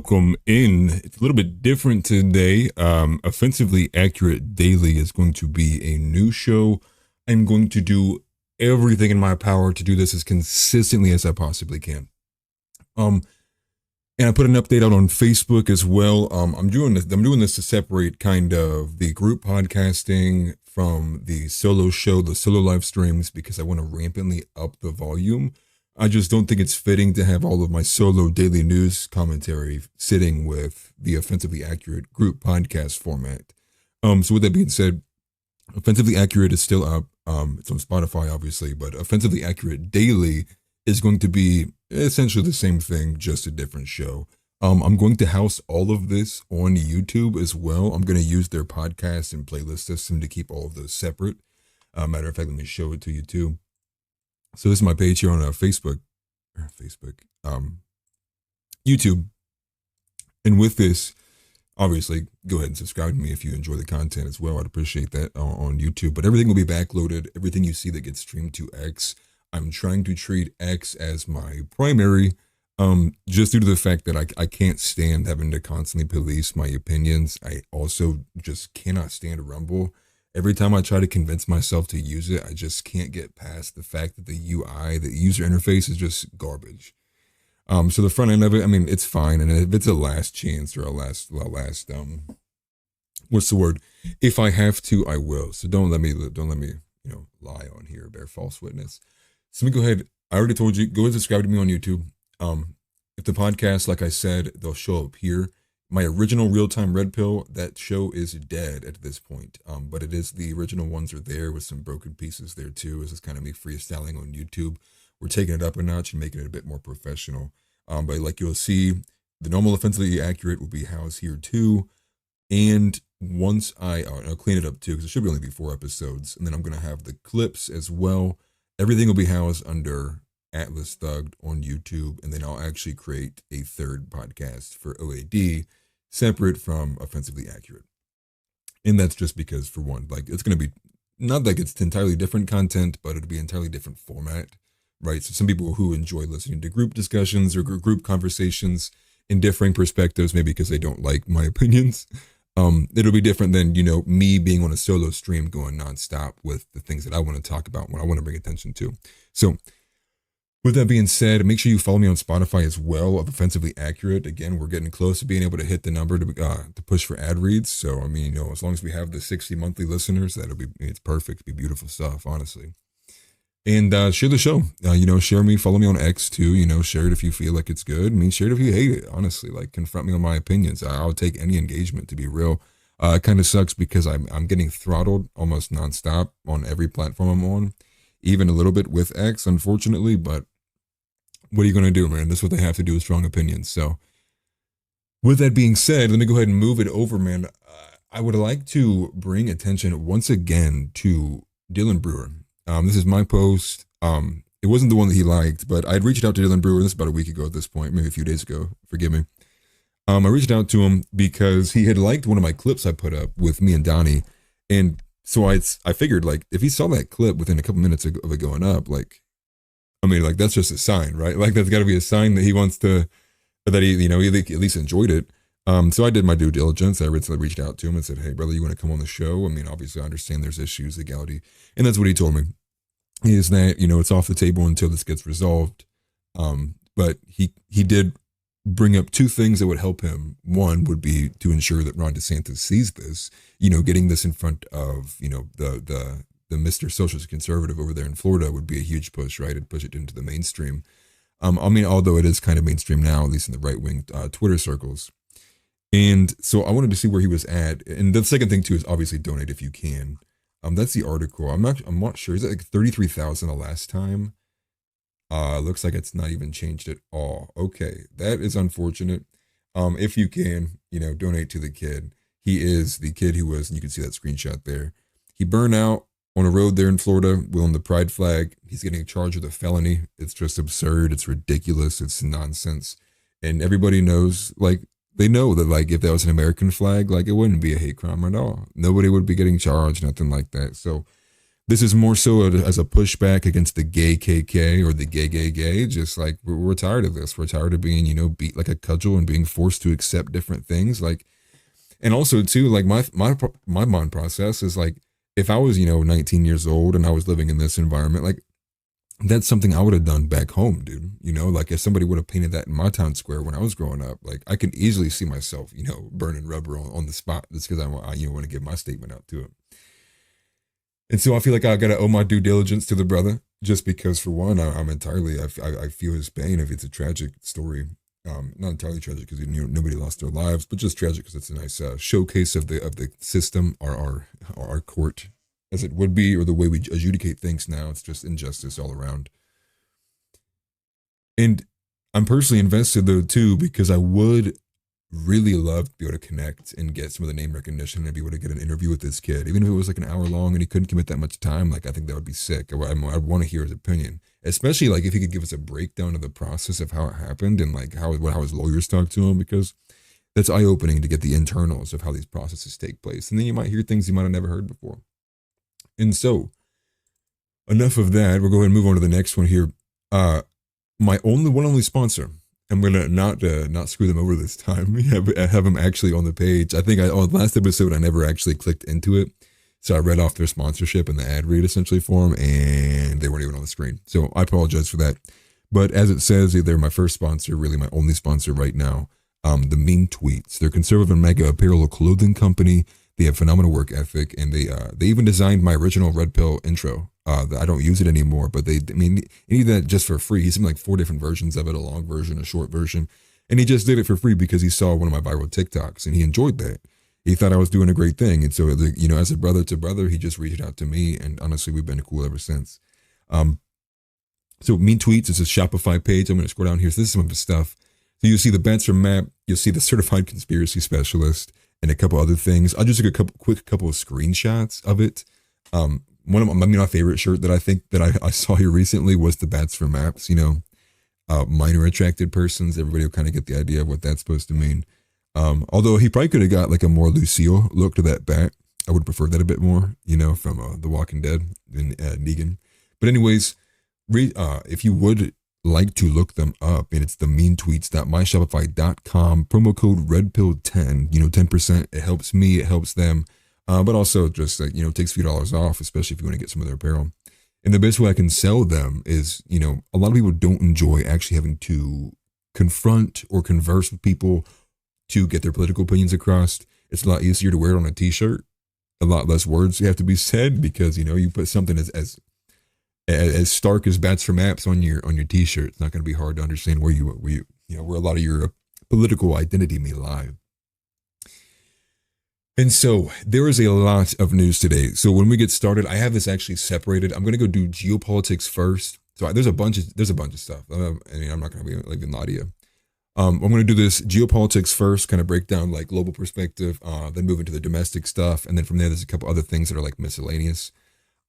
welcome in. It's a little bit different today. Offensively Accurate Daily is going to be a new show. I'm going to do everything in my power to do this as consistently as I possibly can. And I put an update out on Facebook as well. I'm doing this to separate kind of the group podcasting from the solo show, the solo live streams, because I want to rampantly up the volume. I just don't think it's fitting to have all of my solo daily news commentary sitting with the Offensively Accurate group podcast format. So with that being said, Offensively Accurate is still up. It's on Spotify, obviously, but Offensively Accurate Daily is going to be essentially the same thing, just a different show. I'm going to house all of this on YouTube as well. I'm going to use their podcast and playlist system to keep all of those separate. Matter of fact, let me show it to you too. So this is my page here on Facebook, YouTube. And with this, obviously, go ahead and subscribe to me if you enjoy the content as well. I'd appreciate that on YouTube. But everything will be backloaded. Everything you see that gets streamed to X, I'm trying to treat X as my primary, just due to the fact that I can't stand having to constantly police my opinions. I also just cannot stand Rumble. Every time I try to convince myself to use it, I just can't get past the fact that the UI, the user interface, is just garbage. So the front end of it, I mean, it's fine, and if it's a last chance or a last, what's the word? If I have to, I will. So don't let me, lie on here, bear false witness. So let me go ahead. I already told you, go ahead and subscribe to me on YouTube. If the podcast, like I said, they'll show up here. My original Real-Time Red Pill, that show is dead at this point. But it is, the original ones are there with some broken pieces there too. This is kind of me freestyling on YouTube. We're taking it up a notch and making it a bit more professional. But like you'll see, the normal Offensively Accurate will be housed here too. And once I'll clean it up too, because it should only be 4 episodes. And then I'm going to have the clips as well. Everything will be housed under Atlas Thugged on YouTube, and then I'll actually create a third podcast for OAD separate from Offensively Accurate. And that's just because, for one, like, it's going to be, not like it's entirely different content, but it'll be entirely different format, right? So some people who enjoy listening to group discussions or group conversations in differing perspectives, maybe because they don't like my opinions, it'll be different than, me being on a solo stream going nonstop with the things that I want to talk about, what I want to bring attention to. So with that being said, make sure you follow me on Spotify as well of Offensively Accurate. Again, we're getting close to being able to hit the number to push for ad reads. So, I mean, as long as we have the 60 monthly listeners, it's perfect. It'll be beautiful stuff, honestly. And share the show. Share me, follow me on X too. Share it if you feel like it's good. I mean, share it if you hate it, honestly. Like, confront me on my opinions. I'll take any engagement, to be real. It kind of sucks because I'm getting throttled almost nonstop on every platform I'm on, even a little bit with X, unfortunately, but what are you going to do, man? That's what they have to do with strong opinions. So with that being said, let me go ahead and move it over, man. I would like to bring attention once again to Dylan Brewer. This is my post. It wasn't the one that he liked, but I'd reached out to Dylan Brewer. This is about a week ago at this point, maybe a few days ago. Forgive me. I reached out to him because he had liked one of my clips I put up with me and Donnie. And so I figured, like, if he saw that clip within a couple minutes of it going up, that's just a sign, right? Like, that's got to be a sign that he wants to, that he at least enjoyed it. So I did my due diligence. I reached out to him and said, hey, brother, you want to come on the show? I mean, obviously I understand there's issues, legality. And that's what he told me, is that, it's off the table until this gets resolved. But he did bring up 2 things that would help him. One would be to ensure that Ron DeSantis sees this, getting this in front of, the Mr. Socialist Conservative over there in Florida would be a huge push, right? It'd push it into the mainstream. Although it is kind of mainstream now, at least in the right-wing Twitter circles. And so I wanted to see where he was at. And the second thing too is obviously donate if you can. That's the article. I'm not sure. Is it like 33,000 the last time? Looks like it's not even changed at all. Okay, that is unfortunate. If you can, donate to the kid. He is the kid who was, and you can see that screenshot there. He burned out on a road there in Florida, wielding the pride flag. He's getting charged with a felony. It's just absurd. It's ridiculous. It's nonsense. And everybody knows, they know that, if that was an American flag, it wouldn't be a hate crime at all. Nobody would be getting charged, nothing like that. So This is more so as a pushback against the gay KK or the gay. Just like we're tired of this. We're tired of being, beat like a cudgel and being forced to accept different things. Like, and also too, like my mind process is like, if I was 19 years old and I was living in this environment, like that's something I would have done back home, dude. Like if somebody would have painted that in my town square when I was growing up, like I can easily see myself, burning rubber on the spot just because I want to give my statement out to it. And so I feel like I gotta owe my due diligence to the brother, just because for one, I'm entirely I feel his pain if it's a tragic story. Not entirely tragic because nobody lost their lives, but just tragic because it's a nice showcase of the system, our court as it would be, or the way we adjudicate things now. It's just injustice all around. And I'm personally invested though too because I would really love to be able to connect and get some of the name recognition and be able to get an interview with this kid, even if it was like an hour long and he couldn't commit that much time. Like I think that would be sick. I'd want to hear his opinion, especially like if he could give us a breakdown of the process of how it happened and like how his lawyers talked to him, because that's eye opening to get the internals of how these processes take place, and then you might hear things you might have never heard before. And so, enough of that. We'll go ahead and move on to the next one here. My only sponsor. I'm gonna not screw them over this time. I have them actually on the page. I think on the last episode I never actually clicked into it, so I read off their sponsorship and the ad read essentially for them, and they weren't even on the screen. So I apologize for that. But as it says, they're my first sponsor, really my only sponsor right now. The Mean Tweets. They're conservative and mega apparel clothing company. They have phenomenal work ethic, and they even designed my original Red Pill intro. I don't use it anymore, but he did that just for free. He sent me like 4 different versions of it, a long version, a short version, and he just did it for free because he saw one of my viral TikToks and he enjoyed that. He thought I was doing a great thing, and so as a brother to brother, he just reached out to me, and honestly, we've been cool ever since. So Mean Tweets is a Shopify page. I'm going to scroll down here. So this is some of his stuff. So you'll see the Banter map. You'll see the certified conspiracy specialist and a couple other things. I'll just take a couple of screenshots of it. One of my favorite shirt that I think that I saw here recently was the Bats for Maps. Minor attracted persons. Everybody will kind of get the idea of what that's supposed to mean. Although he probably could have got like a more Lucille look to that bat. I would prefer that a bit more, from The Walking Dead and Negan. But anyways, if you would like to look them up, and it's the meantweets.myshopify.com, promo code RedPill10, 10%. It helps me, it helps them. But also just like, takes a few dollars off, especially if you want to get some of their apparel. And the best way I can sell them is, a lot of people don't enjoy actually having to confront or converse with people to get their political opinions across. It's a lot easier to wear it on a t-shirt. A lot less words have to be said because, you put something as stark as Bats for Maps on your t-shirt. It's not going to be hard to understand where a lot of your political identity may lie. And so there is a lot of news today. So when we get started, I have this actually separated. I'm going to go do geopolitics first. So there's a bunch of stuff. I'm not going to be leaving the audio. I'm going to do this geopolitics first, kind of break down like global perspective, then move into the domestic stuff. And then from there, there's a couple other things that are like miscellaneous.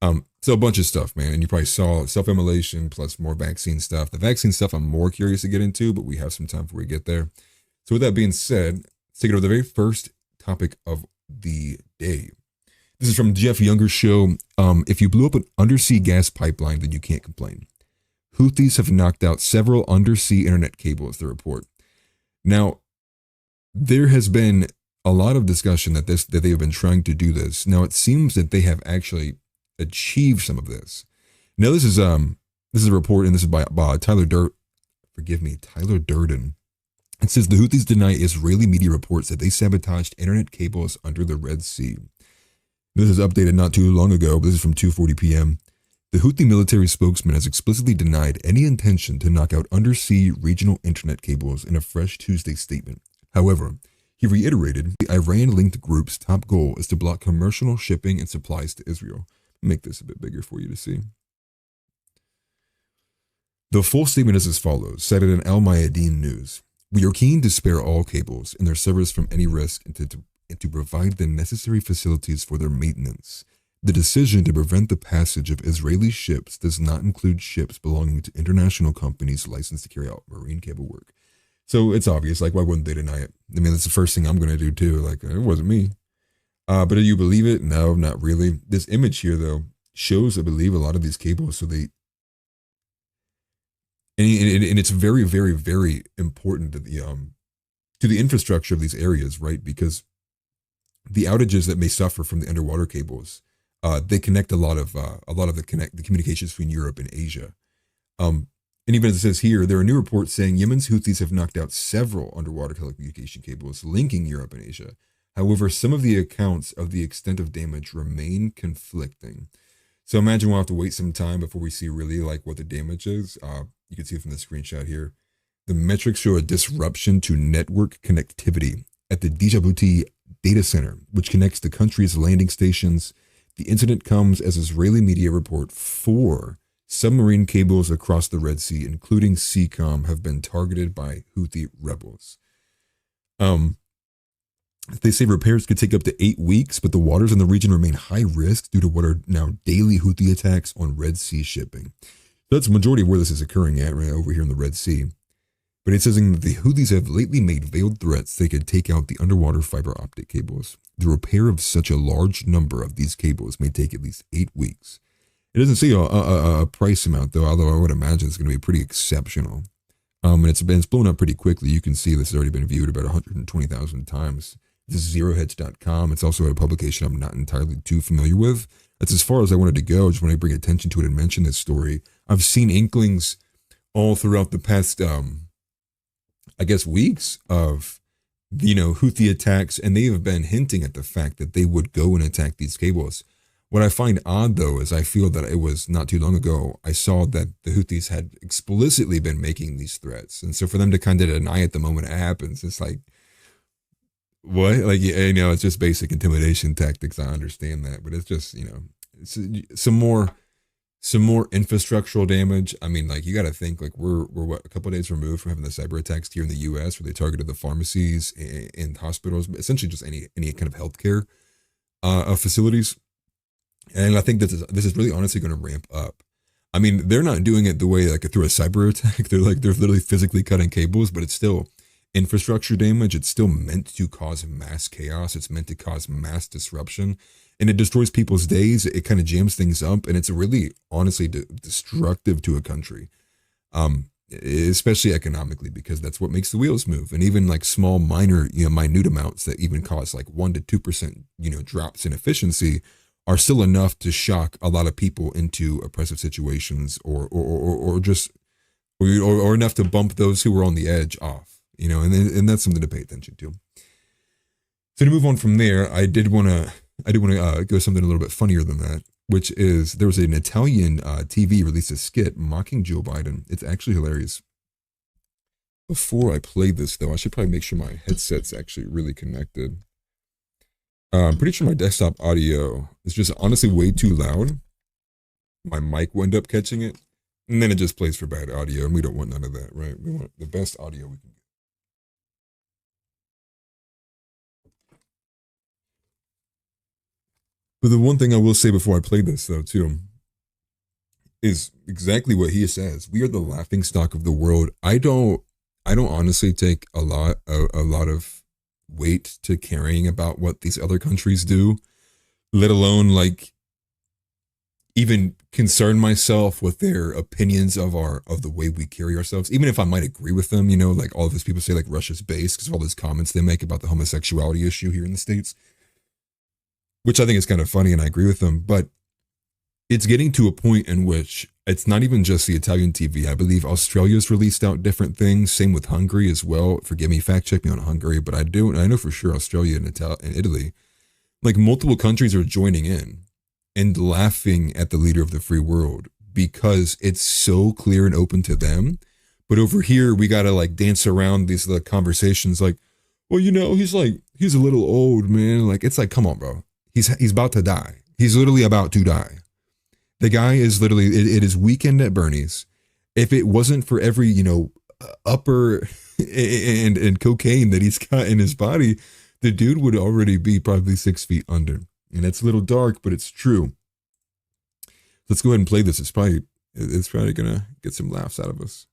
So a bunch of stuff, man. And you probably saw self-immolation plus more vaccine stuff. The vaccine stuff I'm more curious to get into, but we have some time before we get there. So with that being said, let's take it over the very first topic of the day. This is from Jeff Younger's show. If you blew up an undersea gas pipeline, then you can't complain. Houthis have knocked out several undersea internet cables, the report. Now, there has been a lot of discussion that they have been trying to do this. Now, it seems that they have actually achieved some of this. Now, this is a report, and this is by Tyler Durden. It says the Houthis deny Israeli media reports that they sabotaged internet cables under the Red Sea. This is updated not too long ago, but this is from 2:40 p.m. The Houthi military spokesman has explicitly denied any intention to knock out undersea regional internet cables in a fresh Tuesday statement. However, he reiterated the Iran-linked group's top goal is to block commercial shipping and supplies to Israel. Make this a bit bigger for you to see. The full statement is as follows, cited in Al Mayadeen News. We are keen to spare all cables and their service from any risk and to provide the necessary facilities for their maintenance. The decision to prevent the passage of Israeli ships does not include ships belonging to international companies licensed to carry out marine cable work. So it's obvious, like, why wouldn't they deny it? I mean, that's the first thing I'm going to do too. Like, it wasn't me. But do you believe it? No, not really. This image here, though, shows, I believe, a lot of these cables. So they, and it's very, very, very important to the infrastructure of these areas, right? Because the outages that may suffer from the underwater cables, they connect a lot of the communications between Europe and Asia. And even as it says here, there are new reports saying Yemen's Houthis have knocked out several underwater telecommunication cables linking Europe and Asia. However, some of the accounts of the extent of damage remain conflicting. So imagine we'll have to wait some time before we see really like what the damage is. You can see from the screenshot here. The metrics show a disruption to network connectivity at the Djibouti data center, which connects the country's landing stations. The incident comes as Israeli media report 4 submarine cables across the Red Sea, including Seacom, have been targeted by Houthi rebels. They say repairs could take up to 8 weeks, but the waters in the region remain high risk due to what are now daily Houthi attacks on Red Sea shipping. That's the majority of where this is occurring at, right over here in the Red Sea. But it says that the Houthis have lately made veiled threats they could take out the underwater fiber optic cables. The repair of such a large number of these cables may take at least 8 weeks. It doesn't say a price amount, though, although I would imagine it's going to be pretty exceptional. And it's blown up pretty quickly. You can see this has already been viewed about 120,000 times. This is zerohedge.com. It's also a publication I'm not entirely too familiar with. That's as far as I wanted to go. Just want to bring attention to it and mention this story. I've seen inklings all throughout the past, I guess, weeks of, Houthi attacks, and they have been hinting at the fact that they would go and attack these cables. What I find odd, though, is I feel that it was not too long ago, I saw that the Houthis had explicitly been making these threats. And so for them to kind of deny it the moment it happens, it's like, what? Like, it's just basic intimidation tactics. I understand that, but it's just, it's some more infrastructural damage. I mean, like, you got to think, like, we're what, a couple of days removed from having the cyber attacks here in the U.S. where they targeted the pharmacies and hospitals, essentially just any kind of healthcare facilities. And I think this is really honestly going to ramp up. I mean, they're not doing it the way like through a cyber attack. They're literally physically cutting cables, but it's still infrastructure damage. It's still meant to cause mass chaos. It's meant to cause mass disruption, and it destroys people's days. It kind of jams things up, and it's really honestly destructive to a country, especially economically, because that's what makes the wheels move. And even like small, minor, minute amounts that even cause like 1% to 2%, drops in efficiency are still enough to shock a lot of people into oppressive situations, or enough to bump those who were on the edge off, and that's something to pay attention to. So to move on from there, I did want to go something a little bit funnier than that, which is there was an Italian TV released a skit mocking Joe Biden. It's actually hilarious. Before I play this, though, I should probably make sure my headset's actually really connected. I'm pretty sure my desktop audio is just honestly way too loud. My mic will end up catching it, and then it just plays for bad audio, and we don't want none of that, right? We want the best audio we can get. But the one thing I will say before I play this, though, too, is exactly what he says. We are the laughingstock of the world. I don't honestly take a lot of weight to caring about what these other countries do, let alone like even concern myself with their opinions of the way we carry ourselves, even if I might agree with them. Like all of these people say like Russia's base because of all those comments they make about the homosexuality issue here in the States, which I think is kind of funny, and I agree with them. But it's getting to a point in which it's not even just the Italian TV. I believe Australia's released out different things. Same with Hungary as well. Forgive me, fact check me on Hungary, but I know for sure Australia and Italy, like multiple countries are joining in and laughing at the leader of the free world because it's so clear and open to them. But over here, we got to like dance around these conversations like, well, he's a little old, man. Like, it's like, come on, bro. He's about to die. He's literally about to die. The guy is literally, it is Weekend at Bernie's. If it wasn't for every, upper and cocaine that he's got in his body, the dude would already be probably 6 feet under. And it's a little dark, but it's true. Let's go ahead and play this. It's probably going to get some laughs out of us.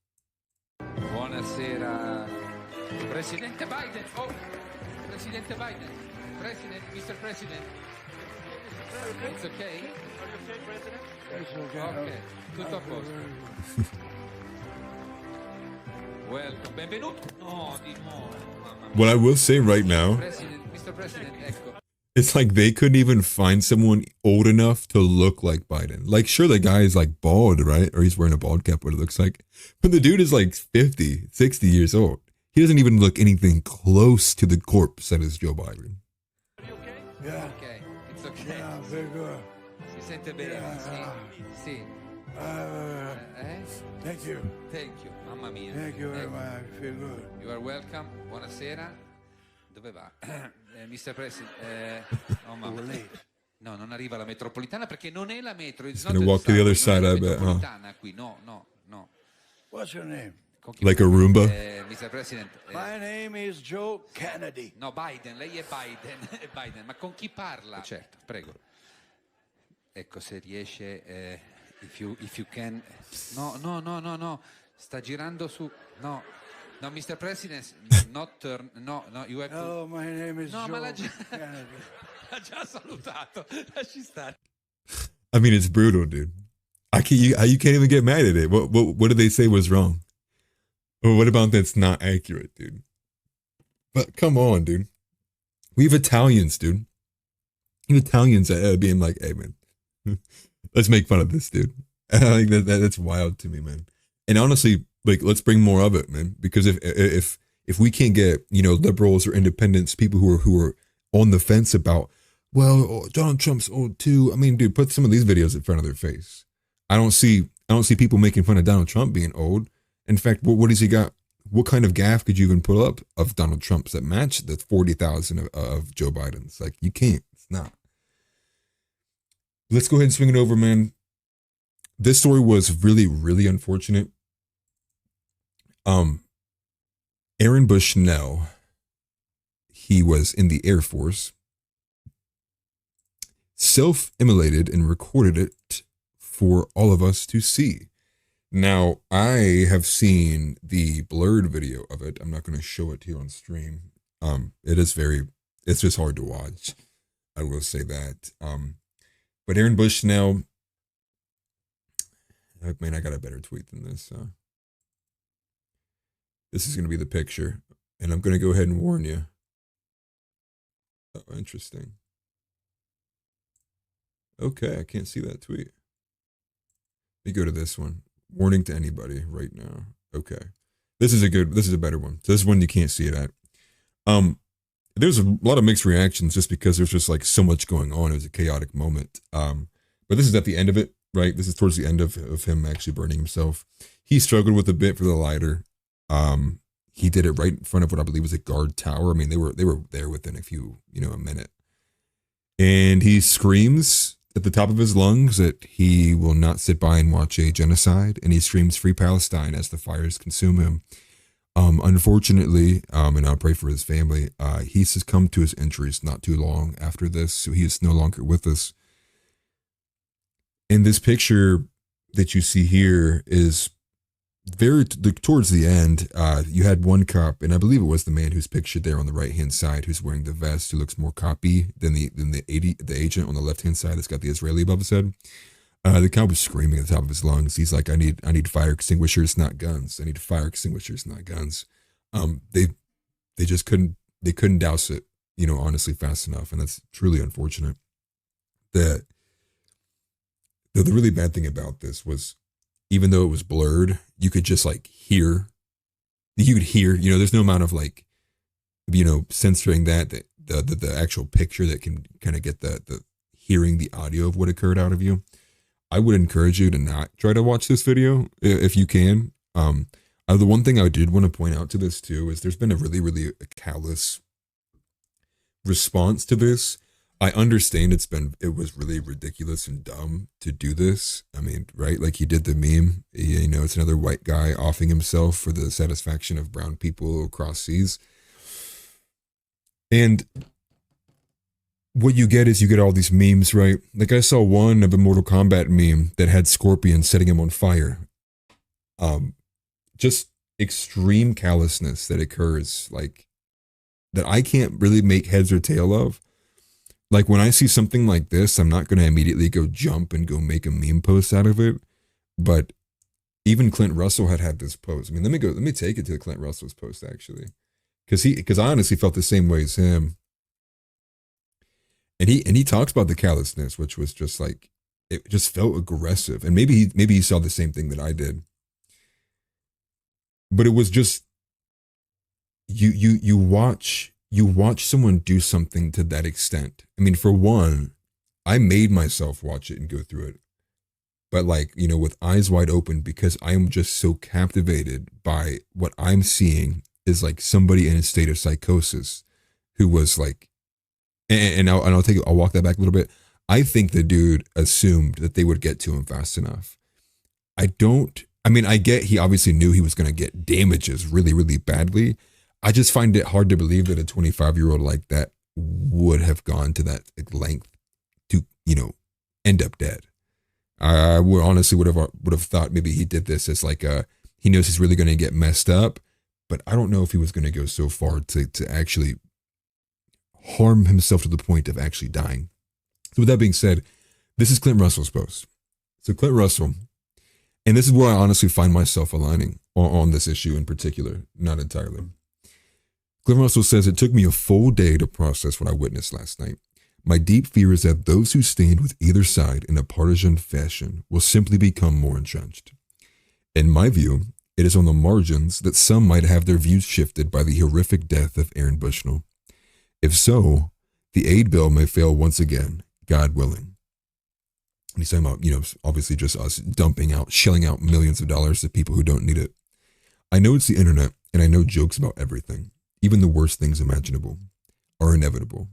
Buonasera, Presidente Biden. Oh, Presidente Biden. President, Mr. President. It's okay? It's okay. Ok, tutto a posto. Welcome, benvenuto. No, di nuovo. Mamma mia. What I will say right now, Mr. President, ecco. it's like they couldn't even find someone old enough to look like Biden. Like, sure, the guy is like bald, right? Or he's wearing a bald cap, what it looks like. But the dude is like 50, 60 years old. He doesn't even look anything close to the corpse that is Joe Biden. Are you okay? Yeah. Ok, it's okay. Yeah, very good. Si sente bene, sì. Thank you. Thank you, mamma mia. Thank you very Ecco. much. I feel good. You are welcome, buonasera. Dove va? Mr. President, oh mamma. We're late. No, non arriva la metropolitana perché non è la metro. It's gonna walk to the other side, I bet, huh? Metropolitana qui, no. What's your name? Like a Roomba? Mr. President. My name is Joe Kennedy. No, Biden, lei è Biden, è Biden, ma con chi parla? Certo, prego. Ecco, se riesce, if you can. No, sta girando su. No, Mr. President, not turn. No, you have to. Hello, my name is No, Joe ma l'ha già, Kennedy. l'ha già salutato. Lasci stare. I mean, it's brutal, dude. You can't even get mad at it. What did they say was wrong? Or what about that's not accurate, dude? But come on, dude. We have Italians, dude. We have Italians being like, hey, man, let's make fun of this, dude. I think that's wild to me, man. And honestly, like, let's bring more of it, man. Because if we can't get, liberals or independents, people who are on the fence about, well, Donald Trump's old too. I mean, dude, put some of these videos in front of their face. I don't see people making fun of Donald Trump being old. In fact, what has he got? What kind of gaffe could you even pull up of Donald Trump's that match the 40,000 of Joe Biden's? Like, you can't. It's not. Let's go ahead and swing it over, man. This story was really, really unfortunate. Aaron Bushnell, he was in the Air Force, self-immolated and recorded it for all of us to see. Now, I have seen the blurred video of it. I'm not going to show it here on stream. It's just hard to watch. I will say that. But Aaron Bushnell, man, I got a better tweet than this. This is going to be the picture, and I'm going to go ahead and warn you. Oh, interesting. Okay, I can't see that tweet. Let me go to this one. Warning to anybody right now. Okay. This is a better one. So this is one you can't see it at. There's a lot of mixed reactions just because there's just like so much going on. It was a chaotic moment. But this is at the end of it, right? This is towards the end of him actually burning himself. He struggled with a bit for the lighter. He did it right in front of what I believe was a guard tower. I mean, they were there within a minute. And he screams at the top of his lungs that he will not sit by and watch a genocide, and he screams "Free Palestine" as the fires consume him. Unfortunately, and I'll pray for his family, he succumbed to his injuries not too long after this, so he is no longer with us. And this picture that you see here is very towards the end. You had one cop, and I believe it was the man who's pictured there on the right hand side, who's wearing the vest, who looks more copy than the agent on the left hand side that's got the Israeli above his head. The cop was screaming at the top of his lungs. He's like, I need fire extinguishers, not guns. I need fire extinguishers, not guns. They just couldn't douse it, honestly, fast enough, and that's truly unfortunate. The really bad thing about this was, even though it was blurred, you could just like hear. You could hear, there's no amount of like, censoring the actual picture that can kind of get the hearing the audio of what occurred out of you. I would encourage you to not try to watch this video if you can. The one thing I did want to point out to this too is there's been a really, really callous response to this. I understand it was really ridiculous and dumb to do this. I mean, right? Like he did the meme, it's another white guy offing himself for the satisfaction of brown people across seas. And what you get is you get all these memes, right? Like I saw one of a Mortal Kombat meme that had Scorpion setting him on fire. Just extreme callousness that occurs, like that I can't really make heads or tail of. like when I see something like this, I'm not going to immediately go jump and go make a meme post out of it. But even Clint Russell had this post. I mean, let me take it to Clint Russell's post actually, because I honestly felt the same way as him. And he talks about the callousness, which was just like, it just felt aggressive. And maybe he saw the same thing that I did. But it was just, you watch someone do something to that extent. I mean, for one, I made myself watch it and go through it. But like, you know, with eyes wide open, because I am just so captivated by what I'm seeing is like somebody in a state of psychosis who was like, and I'll walk that back a little bit. I think the dude assumed that they would get to him fast enough. I get he obviously knew he was going to get damages really, really badly. I just find it hard to believe that a 25-year-old like that would have gone to that length to, you know, end up dead. I would honestly would have thought maybe he did this as like he knows he's really going to get messed up, but I don't know if he was going to go so far to actually harm himself to the point of actually dying. So with that being said, this is Clint Russell's post. So Clint Russell, and this is where I honestly find myself aligning on this issue in particular, not entirely. Clint Russell says, "It took me a full day to process what I witnessed last night. My deep fear is that those who stand with either side in a partisan fashion will simply become more entrenched. In my view, it is on the margins that some might have their views shifted by the horrific death of Aaron Bushnell. If so, the aid bill may fail once again, God willing." And he's talking about, you know, obviously just us shelling out millions of dollars to people who don't need it. "I know it's the internet, and I know jokes about everything, even the worst things imaginable, are inevitable.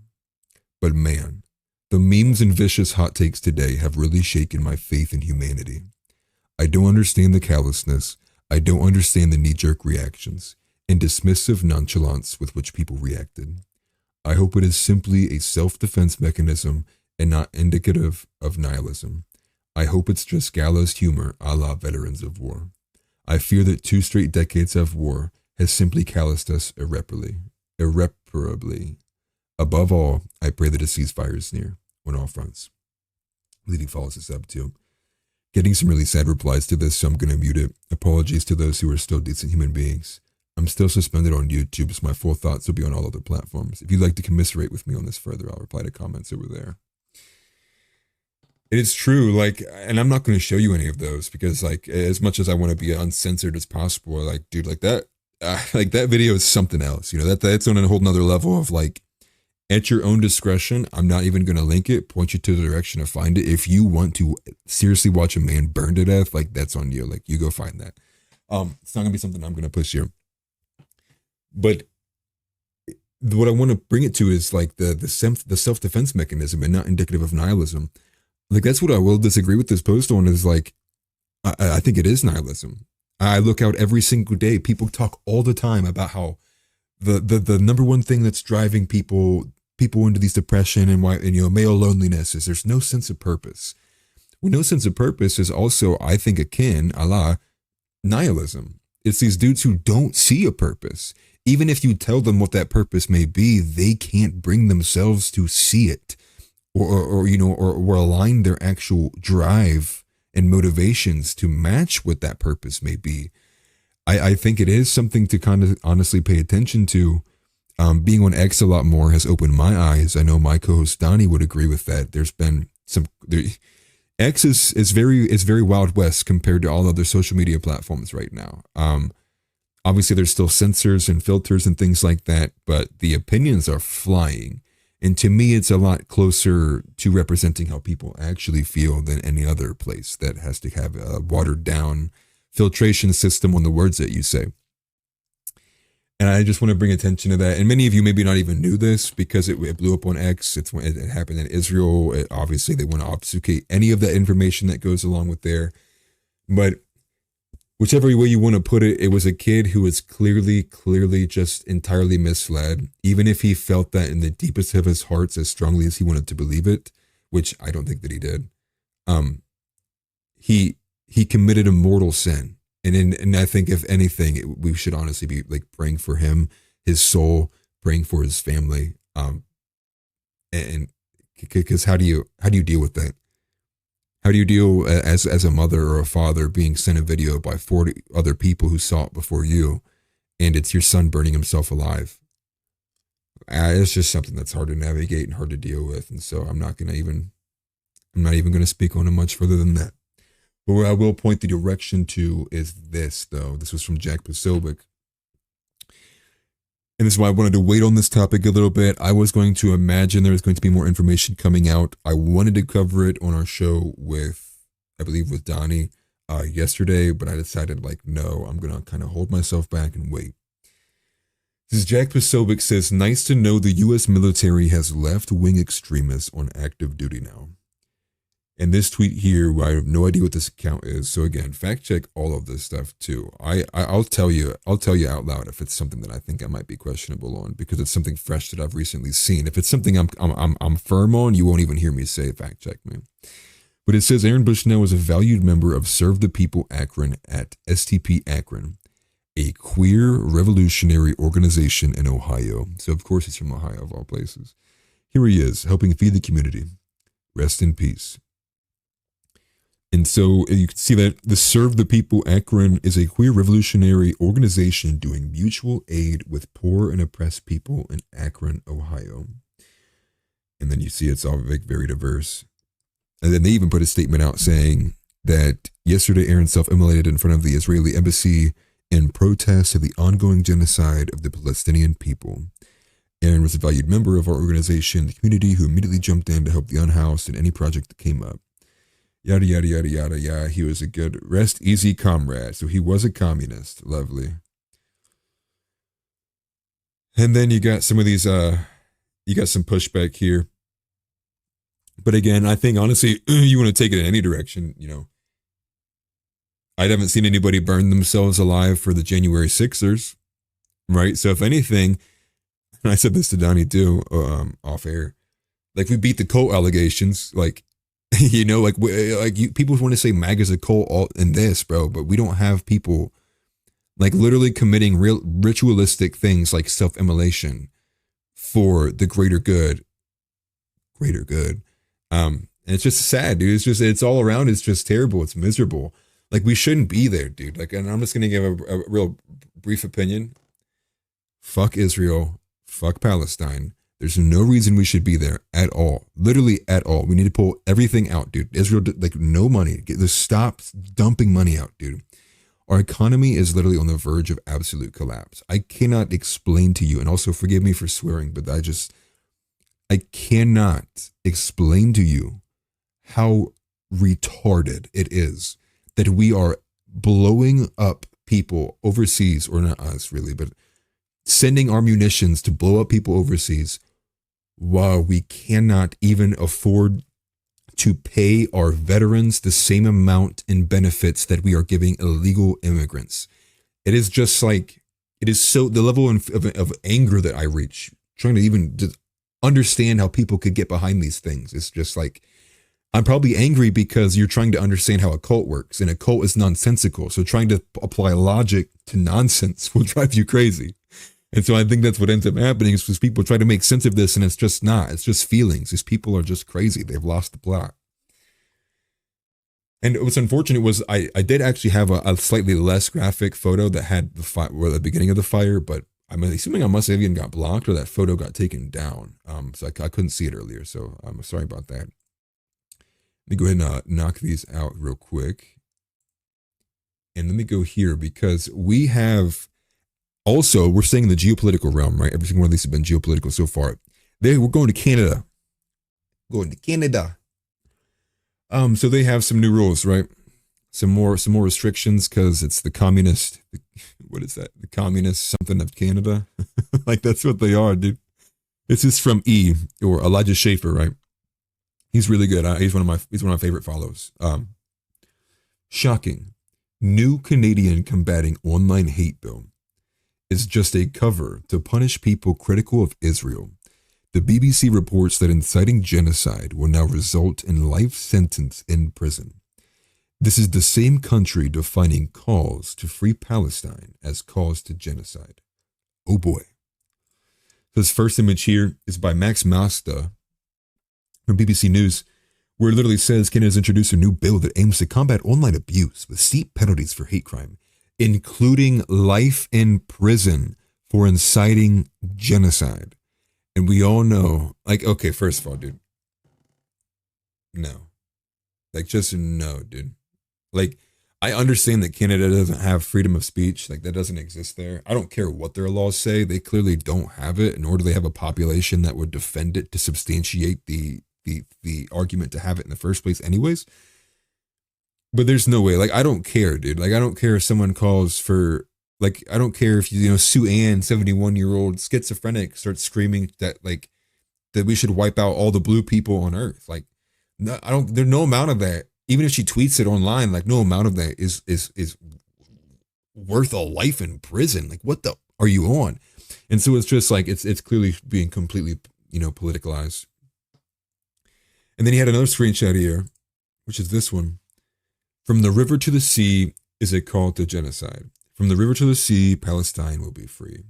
But man, the memes and vicious hot takes today have really shaken my faith in humanity. I don't understand the callousness, I don't understand the knee-jerk reactions and dismissive nonchalance with which people reacted. I hope it is simply a self-defense mechanism and not indicative of nihilism. I hope it's just gallows humor a la veterans of war. I fear that 2 straight decades of war has simply calloused us irreparably. Above all, I pray that a ceasefire is near on all fronts." I believe he follows this up too. "Getting some really sad replies to this, so I'm going to mute it. Apologies to those who are still decent human beings. I'm still suspended on YouTube, so my full thoughts will be on all other platforms. If you'd like to commiserate with me on this further, I'll reply to comments over there." It's true, like, and I'm not going to show you any of those because, like, as much as I want to be uncensored as possible, like, dude, like that video is something else. You know, that's on a whole nother level of like, at your own discretion. I'm not even going to link it, point you to the direction to find it. If you want to seriously watch a man burn to death, like, that's on you. Like, you go find that. It's not going to be something I'm going to push here. But what I want to bring it to is like the self-defense mechanism and not indicative of nihilism. Like, that's what I will disagree with this post on is like, I think it is nihilism. I look out every single day. People talk all the time about how the number one thing that's driving people into these depression and why, and, you know, male loneliness is there's no sense of purpose. Well, no sense of purpose is also, I think, akin a la nihilism. It's these dudes who don't see a purpose. Even if you tell them what that purpose may be, they can't bring themselves to see it or align their actual drive and motivations to match what that purpose may be. I think it is something to kind of honestly pay attention to. Being on X a lot more has opened my eyes. I know my co-host Donnie would agree with that. There's been X is very Wild West compared to all other social media platforms right now. Obviously, there's still censors and filters and things like that, but the opinions are flying. And to me, it's a lot closer to representing how people actually feel than any other place that has to have a watered down filtration system on the words that you say. And I just want to bring attention to that. And many of you maybe not even knew this because it blew up on X. It happened in Israel. Obviously, they want to obfuscate any of that information that goes along with there. But whichever way you want to put it, it was a kid who was clearly just entirely misled, even if he felt that in the deepest of his hearts as strongly as he wanted to believe it, which I don't think that he did. He committed a mortal sin. And I think if anything, we should honestly be like praying for him, his soul, praying for his family, and Because how do you deal with that? How do you deal as a mother or a father being sent a video by 40 other people who saw it before you, and it's your son burning himself alive? It's just something that's hard to navigate and hard to deal with, and so I'm not even going to speak on it much further than that. But where I will point the direction to is this, though. This was from Jack Posobiec. And this is why I wanted to wait on this topic a little bit. I was going to imagine there was going to be more information coming out. I wanted to cover it on our show with, I believe, with Donnie yesterday, but I decided, like, no, I'm going to kind of hold myself back and wait. This is Jack Posobiec says, nice to know the U.S. military has left-wing extremists on active duty now. And this tweet here, I have no idea what this account is. So again, fact check all of this stuff too. I'll tell you out loud if it's something that I think I might be questionable on, because it's something fresh that I've recently seen. If it's something I'm firm on, you won't even hear me say fact check me. But it says Aaron Bushnell is a valued member of Serve the People Akron at STP Akron, a queer revolutionary organization in Ohio. So of course he's from Ohio of all places. Here he is, helping feed the community. Rest in peace. And so you can see that the Serve the People Akron is a queer revolutionary organization doing mutual aid with poor and oppressed people in Akron, Ohio. And then you see it's all very diverse. And then they even put a statement out saying that yesterday Aaron self-immolated in front of the Israeli embassy in protest of the ongoing genocide of the Palestinian people. Aaron was a valued member of our organization, the community, who immediately jumped in to help the unhoused in any project that came up. Yada, yada, yada, yada, yada. He was a good rest easy comrade. So he was a communist. Lovely. And then you got some of these, you got some pushback here. But again, I think honestly, you want to take it in any direction, you know. I haven't seen anybody burn themselves alive for the January 6ers, right? So if anything, and I said this to Donnie too, off air, like we beat the cult allegations, like, you know, people want to say MAGA's a cult all in this, bro, but we don't have people like literally committing real ritualistic things like self-immolation for the greater good. And it's just sad, dude. It's all around. It's just terrible. It's miserable. Like we shouldn't be there, dude. Like, and I'm just going to give a real brief opinion. Fuck Israel. Fuck Palestine. There's no reason we should be there at all. Literally at all. We need to pull everything out, dude. Israel, like, no money. Just stop dumping money out, dude. Our economy is literally on the verge of absolute collapse. I cannot explain to you, and also forgive me for swearing, but I cannot explain to you how retarded it is that we are blowing up people overseas, or not us really, but sending our munitions to blow up people overseas, while we cannot even afford to pay our veterans the same amount in benefits that we are giving illegal immigrants. It is just like, it is so, the level of anger that I reach, trying to even just understand how people could get behind these things. It's just like, I'm probably angry because you're trying to understand how a cult works, and a cult is nonsensical. So trying to apply logic to nonsense will drive you crazy. And so I think that's what ends up happening, is because people try to make sense of this, and it's just not. It's just feelings. These people are just crazy. They've lost the plot. And what's unfortunate was I did actually have a slightly less graphic photo that had the fire, or the beginning of the fire, but I'm assuming I must have even got blocked, or that photo got taken down. So I couldn't see it earlier. So I'm sorry about that. Let me go ahead and knock these out real quick. And let me go here, because we have, also, we're staying in the geopolitical realm, right? Every single one of these has been geopolitical so far. We're going to Canada. So they have some new rules, right? Some more restrictions, because it's the communist, what is that? The communist something of Canada. Like, that's what they are, dude. This is from E, or Elijah Schaefer, right? He's really good. He's one of my favorite follows. Shocking. New Canadian combating online hate bill is just a cover to punish people critical of Israel. The BBC reports that inciting genocide will now result in life sentence in prison. This is the same country defining calls to free Palestine as calls to genocide. Oh boy. This first image here is by Max Masta. from BBC News, where it literally says Canada has introduced a new bill that aims to combat online abuse with steep penalties for hate crime, including life in prison for inciting genocide. And we all know, like, okay, first of all, dude, no. Like, just no, dude. Like, I understand that Canada doesn't have freedom of speech. Like, that doesn't exist there. I don't care what their laws say. They clearly don't have it, nor do they have a population that would defend it to substantiate the argument to have it in the first place anyways. But there's no way. Like, I don't care, dude. Like, I don't care if someone calls for, like, I don't care if, Sue Ann, 71-year-old schizophrenic, starts screaming that, like, that we should wipe out all the blue people on Earth. Like, no, there's no amount of that. Even if she tweets it online, like, no amount of that is worth a life in prison. Like, what the are you on? And so it's just like, it's clearly being completely, politicalized. And then he had another screenshot here, which is this one. From the river to the sea is a call to genocide. From the river to the sea, Palestine will be free.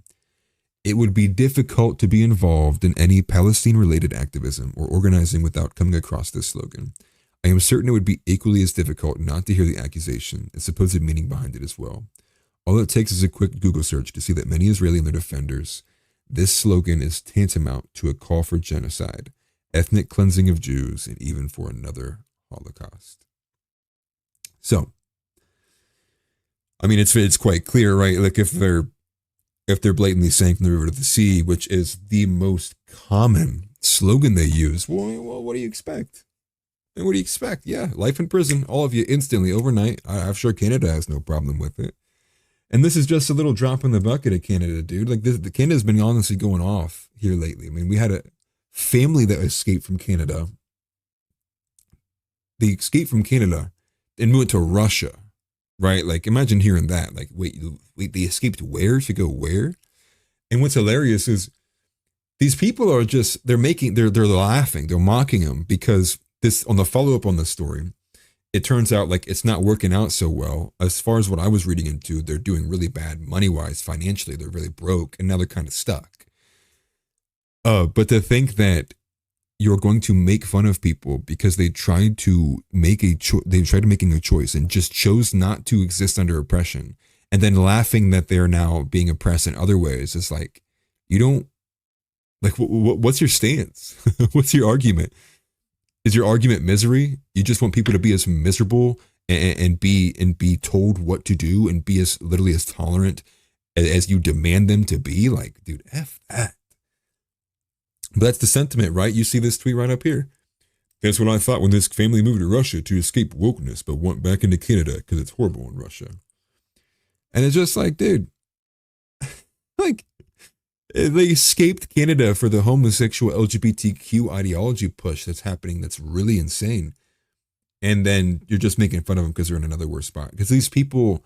It would be difficult to be involved in any Palestine-related activism or organizing without coming across this slogan. I am certain it would be equally as difficult not to hear the accusation and supposed meaning behind it as well. All it takes is a quick Google search to see that many Israeli and their defenders, this slogan is tantamount to a call for genocide, ethnic cleansing of Jews, and even for another Holocaust. So, I mean, it's quite clear, right? Like, if they're blatantly saying from the river to the sea, which is the most common slogan they use, well, what do you expect? And what do you expect? Yeah, life in prison, all of you instantly, overnight. I'm sure Canada has no problem with it. And this is just a little drop in the bucket of Canada, dude. Like, Canada's been honestly going off here lately. I mean, we had a family that escaped from Canada. They escaped from Canada and moved to Russia, right? Like, imagine hearing that. Like, wait, they escaped where? To go where? And what's hilarious is these people are just, they're laughing, they're mocking them because this, on the follow-up on the story, it turns out like it's not working out so well. As far as what I was reading into, they're doing really bad money-wise, financially. They're really broke, and now they're kind of stuck. But to think that you're going to make fun of people because they tried to make making a choice and just chose not to exist under oppression, and then laughing that they're now being oppressed in other ways, is like, you don't, like, what's your stance? What's your argument? Is your argument misery? You just want people to be as miserable and be told what to do and be as literally as tolerant as you demand them to be? Like, dude, F that. But that's the sentiment, right? You see this tweet right up here. That's what I thought when this family moved to Russia to escape wokeness, but went back into Canada because it's horrible in Russia. And it's just like, dude, like, they escaped Canada for the homosexual LGBTQ ideology push that's happening that's really insane. And then you're just making fun of them because they're in another worse spot. Because these people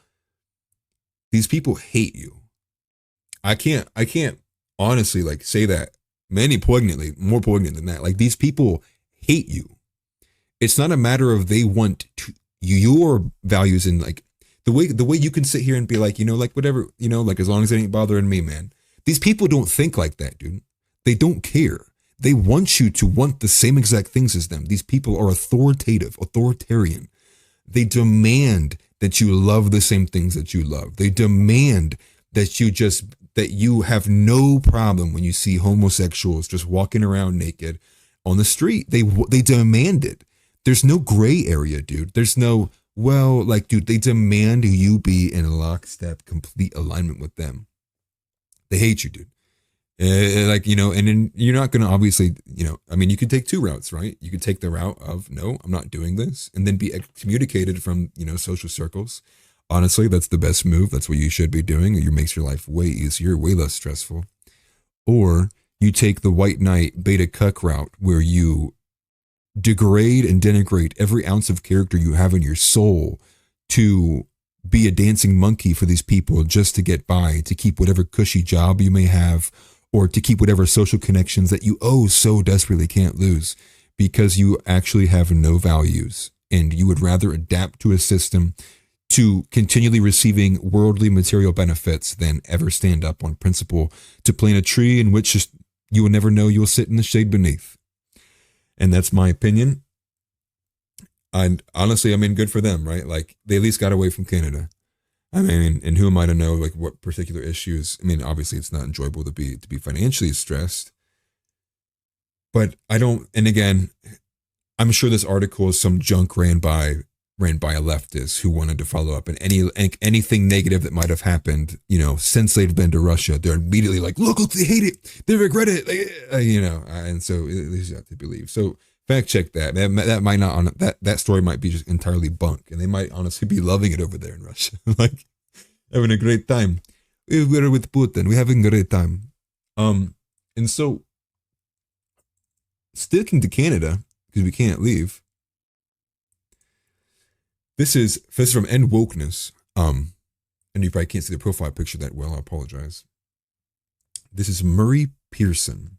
hate you. I can't honestly like say that more poignant than that. Like, these people hate you. It's not a matter of they want your values and like the way you can sit here and be like, like whatever, like as long as it ain't bothering me, man. These people don't think like that, dude. They don't care. They want you to want the same exact things as them. These people are authoritarian. They demand that you love the same things that you love. They demand that you have no problem when you see homosexuals just walking around naked on the street. They demand it. There's no gray area, dude. There's no, dude, they demand you be in lockstep, complete alignment with them. They hate you, dude. And then you're not going to obviously, I mean, you could take two routes, right? You could take the route of, no, I'm not doing this, and then be excommunicated from, social circles. Honestly, that's the best move. That's what you should be doing. It makes your life way easier, way less stressful. Or you take the white knight beta cuck route where you degrade and denigrate every ounce of character you have in your soul to be a dancing monkey for these people just to get by, to keep whatever cushy job you may have, or to keep whatever social connections that you so desperately can't lose, because you actually have no values and you would rather adapt to a system to continually receiving worldly material benefits than ever stand up on principle to plant a tree in which you will never know you will sit in the shade beneath. And that's my opinion. And honestly, I mean, good for them, right? Like, they at least got away from Canada. I mean, and who am I to know like what particular issues? I mean, obviously, it's not enjoyable to be financially stressed. But I don't. And again, I'm sure this article is some junk ran by a leftist who wanted to follow up, and anything negative that might have happened, since they'd been to Russia, they're immediately like, look, they hate it, they regret it, and so at least you have to believe. So fact check that. That might not that story might be just entirely bunk, and they might honestly be loving it over there in Russia, like having a great time. We're with Putin, we're having a great time. And so sticking to Canada because we can't leave. This is from End Wokeness. And you probably can't see the profile picture that well. I apologize. This is Murray Pearson.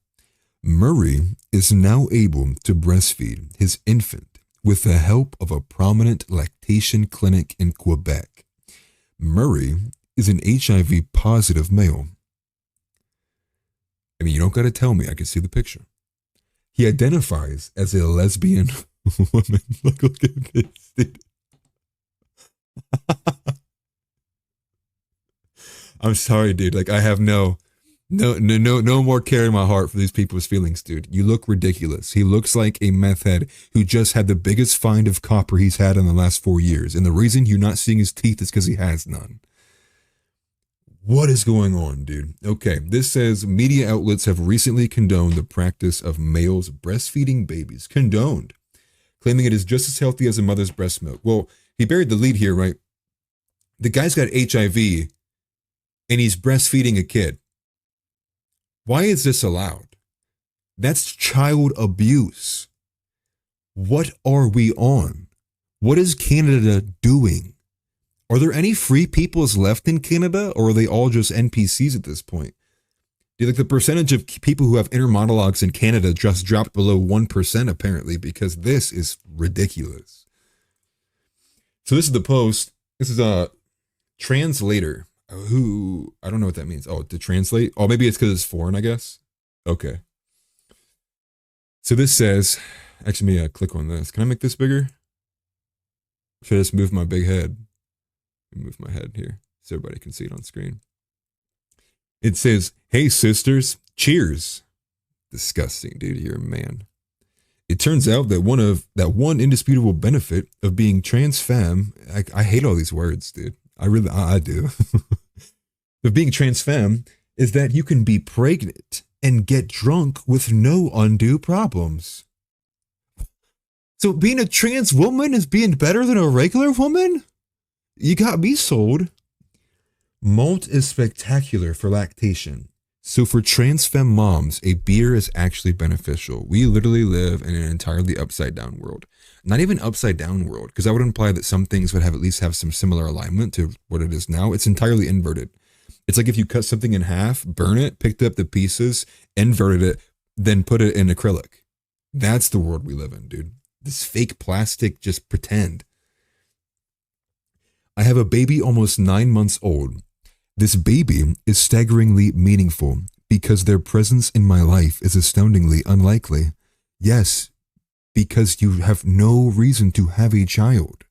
Murray is now able to breastfeed his infant with the help of a prominent lactation clinic in Quebec. Murray is an HIV positive male. I mean, you don't got to tell me. I can see the picture. He identifies as a lesbian woman. Look at this, dude. I'm sorry, dude. Like, I have no more care in my heart for these people's feelings, dude. You look ridiculous. He looks like a meth head who just had the biggest find of copper he's had in the last 4 years. And the reason you're not seeing his teeth is because he has none. What is going on, dude? Okay, this says media outlets have recently condoned the practice of males breastfeeding babies. Condoned. Claiming it is just as healthy as a mother's breast milk. Well, he buried the lead here, right? The guy's got HIV and he's breastfeeding a kid. Why is this allowed? That's child abuse. What are we on? What is Canada doing? Are there any free peoples left in Canada, or are they all just NPCs at this point? Like, the percentage of people who have inner monologues in Canada just dropped below 1% apparently, because this is ridiculous. So this is the post. This is a translator who, I don't know what that means. Oh, to translate? Oh, maybe it's because it's foreign, I guess. Okay. So this says, actually, let me click on this. Can I make this bigger? Should I just move my big head? Move my head here so everybody can see it on screen. It says, "Hey sisters, cheers." Disgusting, dude. You're a man. It turns out that one indisputable benefit of being trans femme, I hate all these words, dude. I do. Of being trans femme is that you can be pregnant and get drunk with no undue problems. So being a trans woman is being better than a regular woman? You got me sold. Malt is spectacular for lactation. So for trans femme moms, a beer is actually beneficial. We literally live in an entirely upside down world. Not even upside down world, because that would imply that some things would at least have some similar alignment to what it is now. It's entirely inverted. It's like if you cut something in half, burn it, picked up the pieces, inverted it, then put it in acrylic. That's the world we live in, dude. This fake plastic, just pretend. I have a baby almost 9 months old. This baby is staggeringly meaningful because their presence in my life is astoundingly unlikely. Yes, because you have no reason to have a child.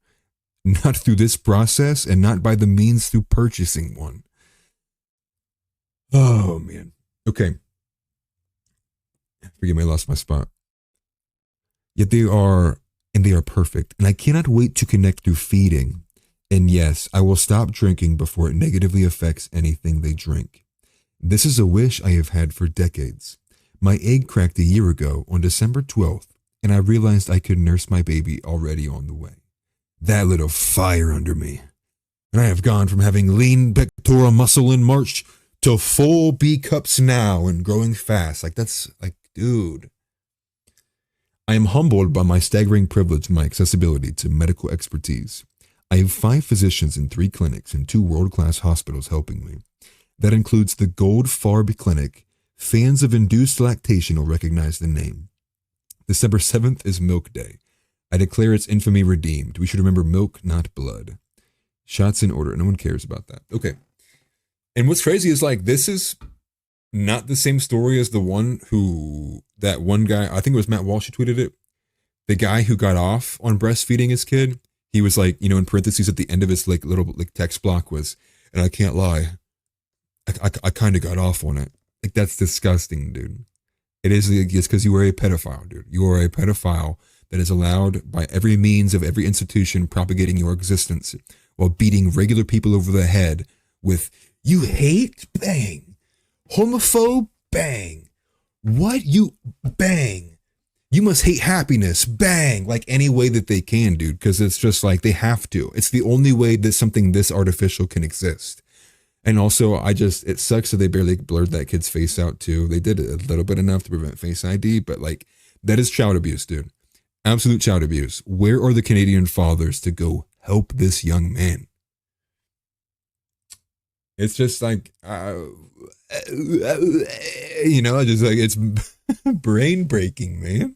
Not through this process and not by the means through purchasing one. Oh, man. Okay. Forgive me, I lost my spot. Yet they are perfect. And I cannot wait to connect through feeding. And yes, I will stop drinking before it negatively affects anything they drink. This is a wish I have had for decades. My egg cracked a year ago on December 12th, and I realized I could nurse my baby already on the way. That lit a fire under me. And I have gone from having lean pectoral muscle in March to full B cups now and growing fast. Like, that's like, dude. I am humbled by my staggering privilege and my accessibility to medical expertise. I have 5 physicians in 3 clinics and 2 world-class hospitals helping me. That includes the Gold Farb Clinic. Fans of induced lactation will recognize the name. December 7th is Milk Day. I declare its infamy redeemed. We should remember milk, not blood. Shots in order. No one cares about that. Okay. And what's crazy is, like, this is not the same story as the one that one guy, I think it was Matt Walsh who tweeted it. The guy who got off on breastfeeding his kid, he was like, you know, in parentheses at the end of his like little like text block was, and I can't lie, I kind of got off on it. Like, that's disgusting, dude. It is, it's because you are a pedophile, dude. You are a pedophile that is allowed by every means of every institution propagating your existence while beating regular people over the head with, you hate? Bang. Homophobe? Bang. What? You? Bang. You must hate happiness? Bang. Like any way that they can, dude, because it's just like they have to. It's the only way that something this artificial can exist. And also, it sucks that they barely blurred that kid's face out too. They did a little bit enough to prevent Face ID, but like, that is child abuse, dude. Absolute child abuse. Where are the Canadian fathers to go help this young man? It's just like, you know, just like, it's brain breaking, man.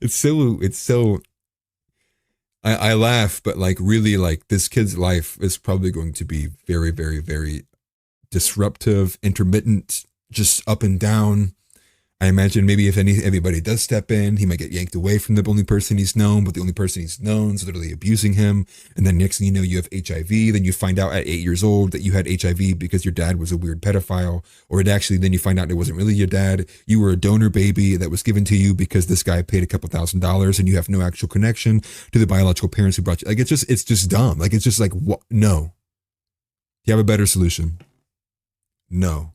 It's so, I laugh, but like really, like, this kid's life is probably going to be very, very, very disruptive, intermittent, just up and down. I imagine maybe if everybody does step in, he might get yanked away from the only person he's known, but the only person he's known is literally abusing him. And then next thing you know, you have HIV. Then you find out at 8 years old that you had HIV because your dad was a weird pedophile. Or then you find out it wasn't really your dad. You were a donor baby that was given to you because this guy paid a couple $1,000s and you have no actual connection to the biological parents who brought you. Like, it's just dumb. Like, it's just like, what? No. You have a better solution? No.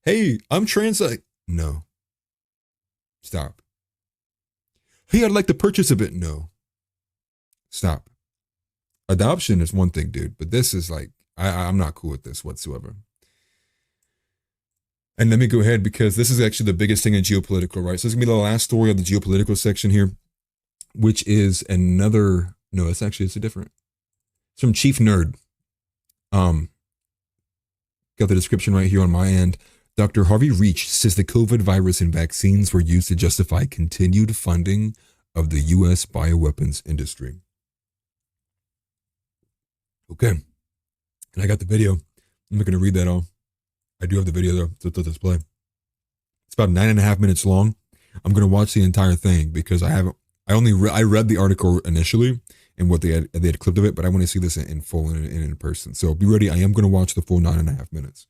Hey, I'm trans. Like, no. Stop. Hey, I'd like to purchase a bit. No. Stop. Adoption is one thing, dude, but this is like, I'm not cool with this whatsoever. And let me go ahead, because this is actually the biggest thing in geopolitical, right? So this is going to be the last story of the geopolitical section here, which is another, no, it's a different. It's from Chief Nerd. Got the description right here on my end. Dr. Harvey Reich says the COVID virus and vaccines were used to justify continued funding of the U.S. bioweapons industry. Okay. And I got the video. I'm not going to read that all. I do have the video though to display. It's about 9.5 minutes long. I'm going to watch the entire thing because I read the article initially and what they had clipped of it, but I want to see this in full and in person. So be ready. I am going to watch the full 9.5 minutes.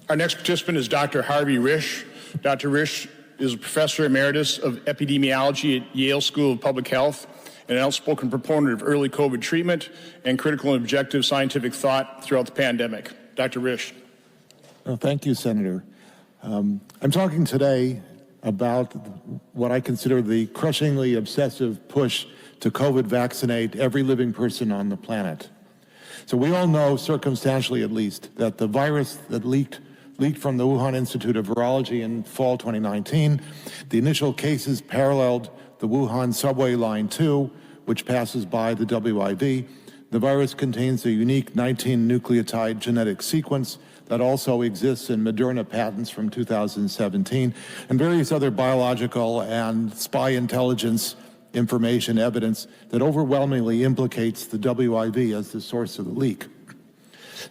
Our next participant is Dr. Harvey Risch. Dr. Risch is a professor emeritus of epidemiology at Yale School of Public Health and an outspoken proponent of early COVID treatment and critical and objective scientific thought throughout the pandemic. Dr. Risch. Well, thank you, Senator. I'm talking today about what I consider the crushingly obsessive push to COVID vaccinate every living person on the planet. So we all know, circumstantially at least, that the virus that leaked from the Wuhan Institute of Virology in fall 2019. The initial cases paralleled the Wuhan subway line 2, which passes by the WIV. The virus contains a unique 19-nucleotide genetic sequence that also exists in Moderna patents from 2017, and various other biological and spy intelligence information evidence that overwhelmingly implicates the WIV as the source of the leak.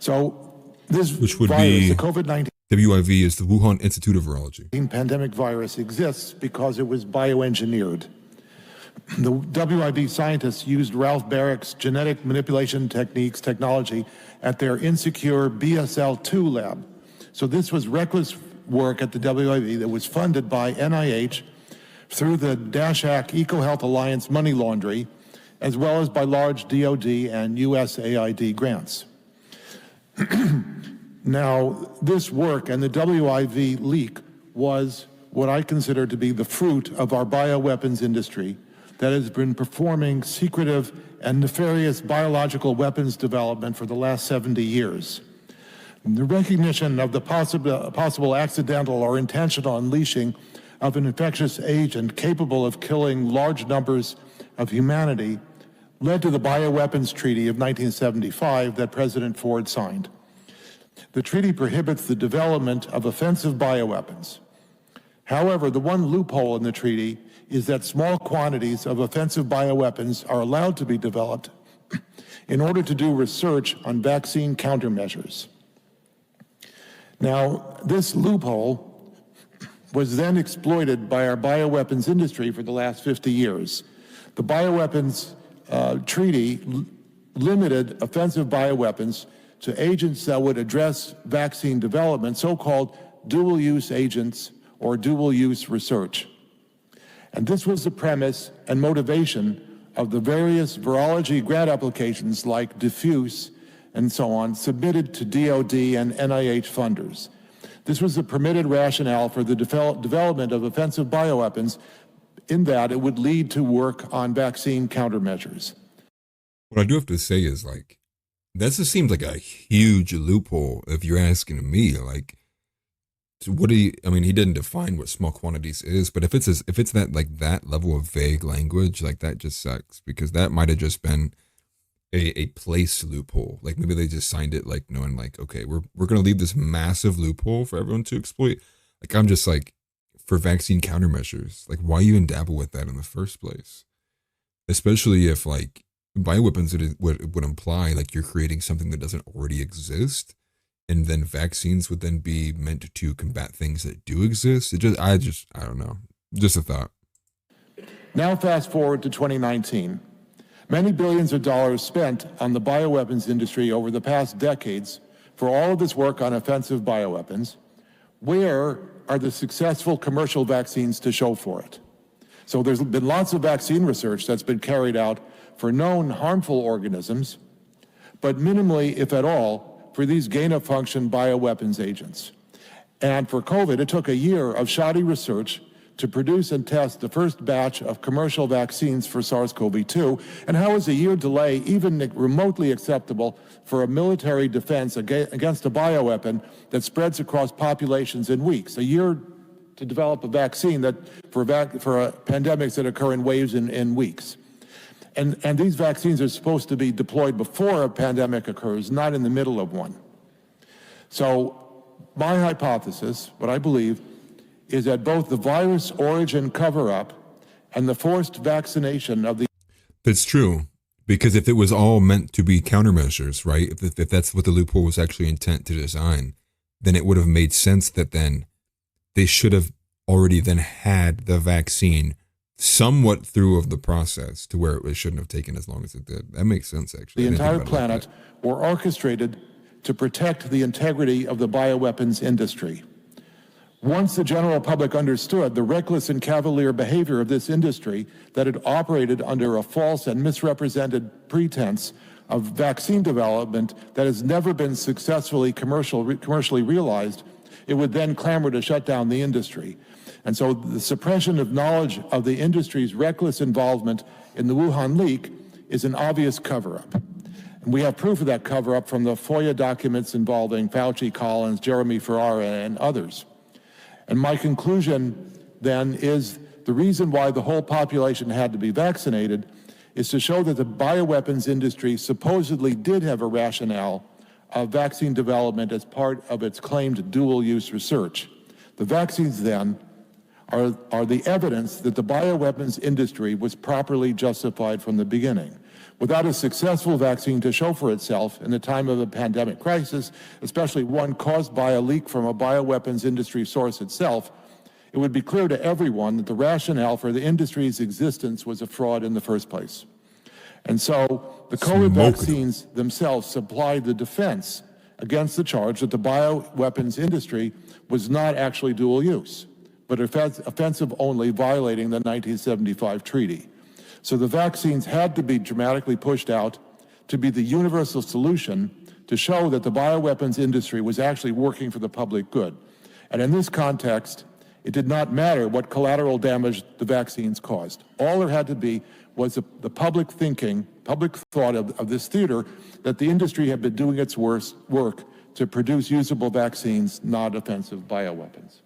So this Which would virus, be the COVID-19 WIV, is the Wuhan Institute of Virology. pandemic virus exists because it was bioengineered. The WIV scientists used Ralph Barrick's genetic manipulation technology at their insecure BSL-2 lab. So this was reckless work at the WIV that was funded by NIH through the DASHAC EcoHealth Alliance money laundry, as well as by large DoD and USAID grants. Now, this work and the WIV leak was what I consider to be the fruit of our bioweapons industry that has been performing secretive and nefarious biological weapons development for the last 70 years. The recognition of the possible accidental or intentional unleashing of an infectious agent capable of killing large numbers of humanity led to the Bioweapons Treaty of 1975 that President Ford signed. The treaty prohibits the development of offensive bioweapons. However, the one loophole in the treaty is that small quantities of offensive bioweapons are allowed to be developed in order to do research on vaccine countermeasures. Now, this loophole was then exploited by our bioweapons industry for the last 50 years. The bioweapons treaty limited offensive bioweapons to agents that would address vaccine development, so-called dual-use agents or dual-use research. And this was the premise and motivation of the various virology grant applications like Diffuse and so on submitted to DoD and NIH funders. This was the permitted rationale for the development of offensive bioweapons in that it would lead to work on vaccine countermeasures. What I do have to say is, like, that just seems like a huge loophole if you're asking me. Like, what do you, I mean, he didn't define what small quantities is, but if it's that, like, that level of vague language, like, that just sucks, because that might have just been a place loophole. Like, maybe they just signed it, like, knowing, like, okay, we're going to leave this massive loophole for everyone to exploit. Like, I'm just like, for vaccine countermeasures, like, why even dabble with that in the first place? Especially if, like, bioweapons would imply, like, you're creating something that doesn't already exist, and then vaccines would then be meant to combat things that do exist. I don't know. Just a thought. Now fast forward to 2019. Many billions of dollars spent on the bioweapons industry over the past decades for all of this work on offensive bioweapons. Where are the successful commercial vaccines to show for it? So there's been lots of vaccine research that's been carried out for known harmful organisms, but minimally, if at all, for these gain-of-function bioweapons agents. And for COVID, it took a year of shoddy research to produce and test the first batch of commercial vaccines for SARS-CoV-2, and how is a year delay even remotely acceptable for a military defense against a bioweapon that spreads across populations in weeks? A year to develop a vaccine that for pandemics that occur in waves in weeks. And these vaccines are supposed to be deployed before a pandemic occurs, not in the middle of one. So my hypothesis, what I believe, is that both the virus origin cover-up and the forced vaccination of the... That's true, because if it was all meant to be countermeasures, right, if that's what the loophole was actually intent to design, then it would have made sense that then they should have already then had the vaccine somewhat through of the process to where it shouldn't have taken as long as it did. That makes sense, actually. The entire planet were orchestrated to protect the integrity of the bioweapons industry. Once the general public understood the reckless and cavalier behavior of this industry that had operated under a false and misrepresented pretense of vaccine development that has never been successfully commercially realized, it would then clamor to shut down the industry. And so the suppression of knowledge of the industry's reckless involvement in the Wuhan leak is an obvious cover-up. And we have proof of that cover-up from the FOIA documents involving Fauci, Collins, Jeremy Ferrara, and others. And my conclusion then is the reason why the whole population had to be vaccinated is to show that the bioweapons industry supposedly did have a rationale of vaccine development as part of its claimed dual-use research. The vaccines then are the evidence that the bioweapons industry was properly justified from the beginning. Without a successful vaccine to show for itself in the time of a pandemic crisis, especially one caused by a leak from a bioweapons industry source itself, it would be clear to everyone that the rationale for the industry's existence was a fraud in the first place. And so the COVID vaccines themselves supplied the defense against the charge that the bioweapons industry was not actually dual use, but offensive only, violating the 1975 treaty. So the vaccines had to be dramatically pushed out to be the universal solution to show that the bioweapons industry was actually working for the public good. And in this context, it did not matter what collateral damage the vaccines caused. All there had to be was the public thinking, public thought of this theater that the industry had been doing its worst work to produce usable vaccines, not offensive bioweapons.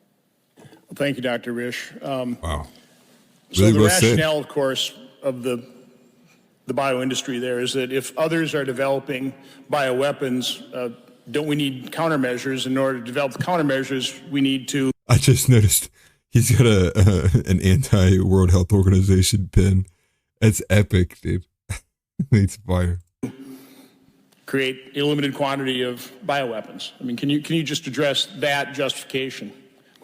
Well, thank you, Dr. Risch. Wow. So Really the well rationale, said. of course, of the bio industry there is that if others are developing bioweapons, don't we need countermeasures? In order to develop the we need to... I just noticed he's got an anti-World Health Organization pin. It's epic, dude. It's fire. create a limited quantity of bioweapons. I mean, can you just address that justification?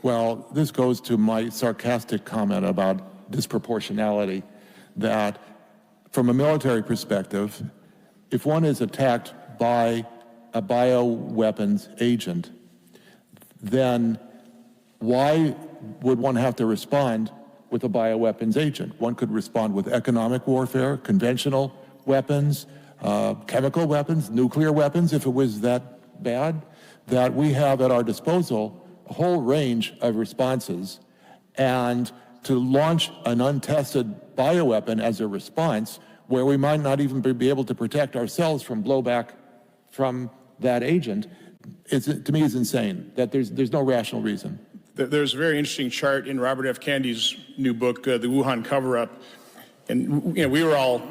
Well, this goes to my sarcastic comment about disproportionality, that from a military perspective, if one is attacked by a bioweapons agent, then why would one have to respond with a bioweapons agent? One could respond with economic warfare, conventional weapons, chemical weapons, nuclear weapons, if it was that bad, that we have at our disposal a whole range of responses. And to launch an untested bioweapon as a response where we might not even be able to protect ourselves from blowback from that agent, to me is insane, that there's no rational reason. There's a very interesting chart in Robert F. Kennedy's new book, The Wuhan Cover-Up. And we were all,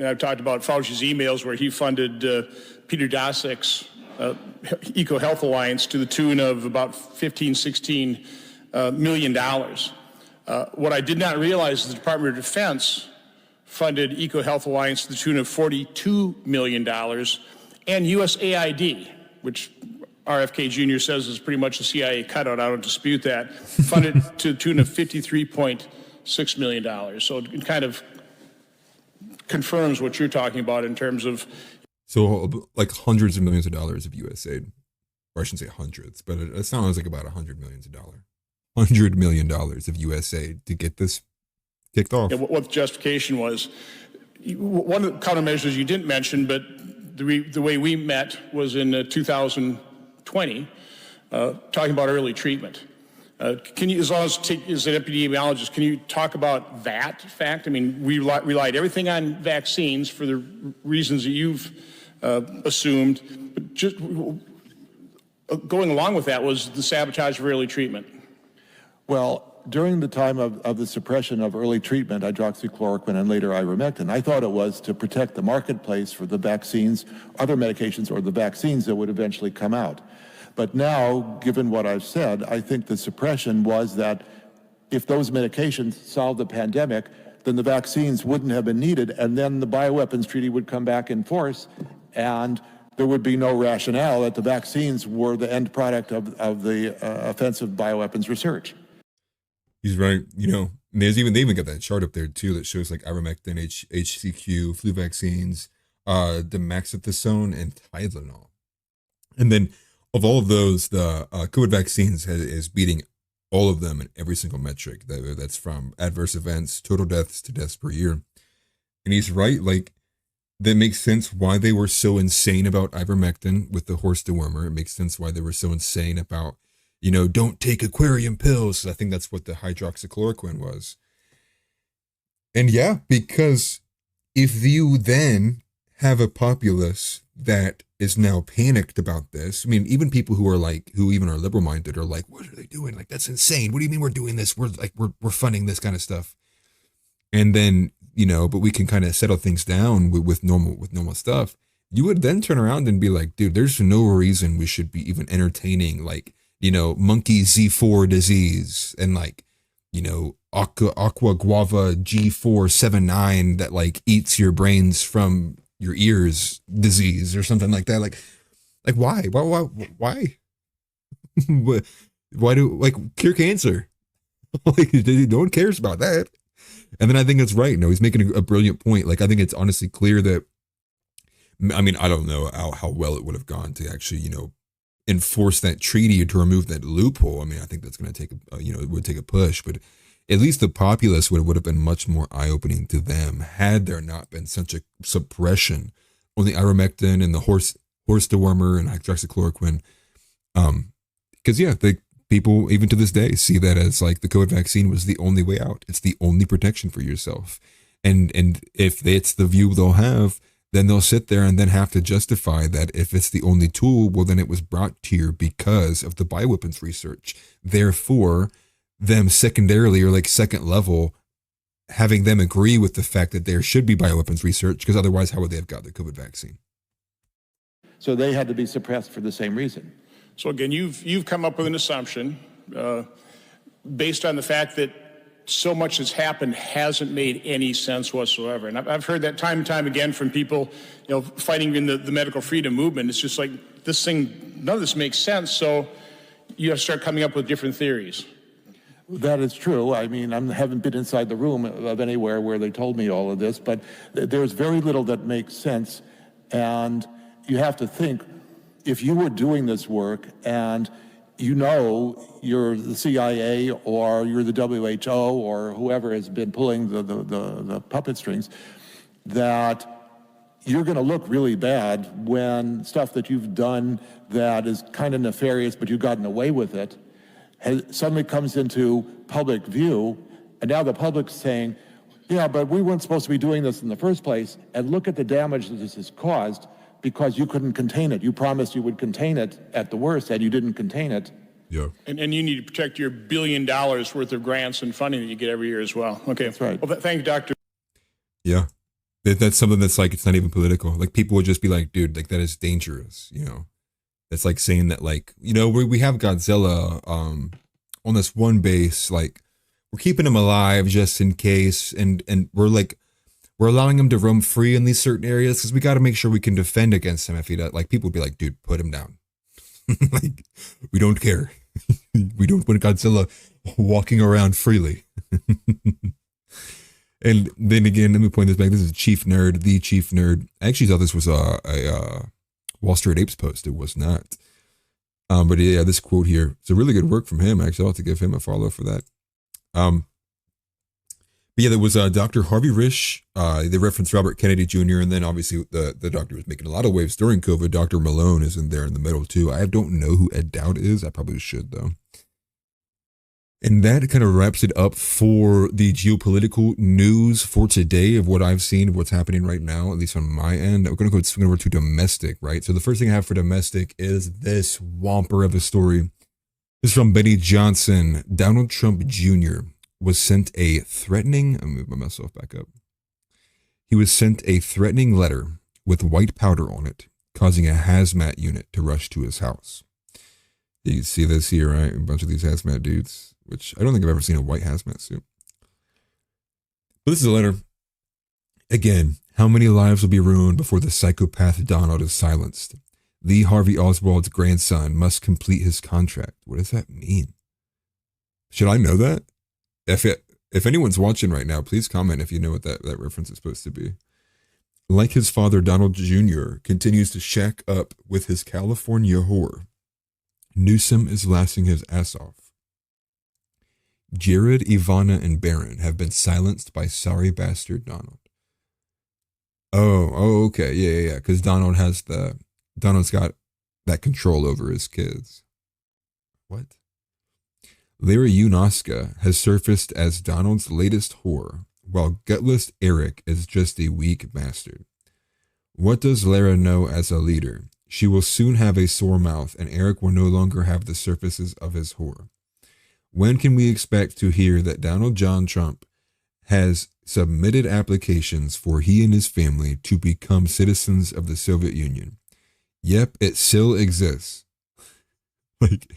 I've talked about Fauci's emails where he funded Peter Daszak's EcoHealth Alliance to the tune of about $15-16 million. What I did not realize is the Department of Defense funded EcoHealth Alliance to the tune of $42 million, and USAID, which RFK Jr. says is pretty much a CIA cutout, I don't dispute that, funded to the tune of $53.6 million. So it kind of confirms what you're talking about in terms of... So like hundreds of millions of dollars of USAID, or I shouldn't say hundreds, but it sounds like about $100 million. $100 million of USAID to get this kicked off. Yeah, what the justification was, one of the countermeasures you didn't mention, but the way we met was in 2020, talking about early treatment. Can you, as long as an epidemiologist, can you talk about that fact? I mean, we relied everything on vaccines for the reasons that you've assumed, but just going along with that was the sabotage of early treatment. Well, during the time of the suppression of early treatment, hydroxychloroquine and later ivermectin, I thought it was to protect the marketplace for the vaccines, other medications, or the vaccines that would eventually come out. But now, given what I've said, I think the suppression was that if those medications solved the pandemic, then the vaccines wouldn't have been needed, and then the bioweapons treaty would come back in force, and there would be no rationale that the vaccines were the end product of the offensive bioweapons research. He's right. They even got that chart up there too that shows like ivermectin, HCQ, flu vaccines, dexamethasone, and Tylenol. And then of all of those, the COVID vaccines is beating all of them in every single metric. That's from adverse events, total deaths to deaths per year. And he's right. Like, that makes sense why they were so insane about ivermectin with the horse dewormer. It makes sense why they were so insane about, don't take aquarium pills. I think that's what the hydroxychloroquine was. And yeah, because if you then have a populace that is now panicked about this, I mean, even people who even are liberal minded are like, what are they doing? Like, that's insane. What do you mean we're doing this? We're funding this kind of stuff. And then, but we can kind of settle things down with normal stuff. You would then turn around and be like, dude, there's no reason we should be even entertaining monkey Z4 disease and aqua guava G479 that eats your brains from your ears disease or something like that. Like why? Why do cure cancer? No one cares about that. And then I think it's right. He's making a brilliant point. I think it's honestly clear that, I mean, I don't know how well it would have gone to actually, enforce that treaty or to remove that loophole. I mean, I think that's going to take, it would take a push, but at least the populace would have been much more eye-opening to them had there not been such a suppression on the ivermectin and the horse dewormer and hydroxychloroquine. Because the people, even to this day, see that as the COVID vaccine was the only way out. It's the only protection for yourself. And if it's the view they'll have, then they'll sit there and then have to justify that if it's the only tool, well, then it was brought here because of the bioweapons research. Therefore, them secondarily or second level, having them agree with the fact that there should be bioweapons research, because otherwise, how would they have got the COVID vaccine? So they had to be suppressed for the same reason. So again, you've come up with an assumption based on the fact that so much that's happened hasn't made any sense whatsoever. And I've heard that time and time again from people, fighting in the medical freedom movement. It's just like, this thing, none of this makes sense, so you have to start coming up with different theories. That is true. I mean, I haven't been inside the room of anywhere where they told me all of this, but there's very little that makes sense. And you have to think, if you were doing this work and you're the CIA or you're the WHO or whoever has been pulling the puppet strings, that you're going to look really bad when stuff that you've done that is kind of nefarious, but you've gotten away with it, suddenly comes into public view, and now the public's saying, yeah, but we weren't supposed to be doing this in the first place, and look at the damage that this has caused because you couldn't contain it. You promised you would contain it at the worst, and you didn't contain it. Yeah. And you need to protect your $1 billion worth of grants and funding that you get every year as well. Okay. That's right. Well, thank you, Dr. Yeah. That's something that's like, it's not even political. Like, people would just be like, dude, like, that is dangerous, It's like saying that, like, we have Godzilla on this one base, like, we're keeping him alive just in case, and we're allowing him to roam free in these certain areas because we got to make sure we can defend against him if he does. Like, people would be like, dude, put him down. Like, we don't care. We don't want Godzilla walking around freely. And then again, let me point this back. This is Chief Nerd, the Chief Nerd. I actually thought this was a Wall Street Apes post. It was not. But yeah, this quote here, it's a really good work from him. Actually, I'll have to give him a follow for that. But yeah, there was Dr. Harvey Risch. They referenced Robert Kennedy Jr. And then obviously the doctor was making a lot of waves during COVID. Dr. Malone is in there in the middle too. I don't know who Ed Dowd is. I probably should though. And that kind of wraps it up for the geopolitical news for today of what I've seen, of what's happening right now, at least on my end. We're going to go swing over to domestic, right? So the first thing I have for domestic is this whomper of a story. This is from Benny Johnson. Donald Trump Jr. was sent a threatening, I'll move myself back up. He was sent a threatening letter with white powder on it, causing a hazmat unit to rush to his house. You see this here, right? A bunch of these hazmat dudes, which I don't think I've ever seen a white hazmat suit. But this is a letter. Again, how many lives will be ruined before the psychopath Donald is silenced? Lee Harvey Oswald's grandson must complete his contract. What does that mean? Should I know that? If anyone's watching right now, please comment if you know what that reference is supposed to be. Like his father, Donald Jr. continues to shack up with his California whore. Newsom is laughing his ass off. Jared, Ivana, and Barron have been silenced by sorry bastard Donald. Oh, okay, yeah, because Donald's got that control over his kids. What? Larry Unoska has surfaced as Donald's latest whore, while gutless Eric is just a weak bastard. What does Lara know as a leader? She will soon have a sore mouth, and Eric will no longer have the surfaces of his whore. When can we expect to hear that Donald John Trump has submitted applications for he and his family to become citizens of the Soviet Union? Yep, it still exists. Like,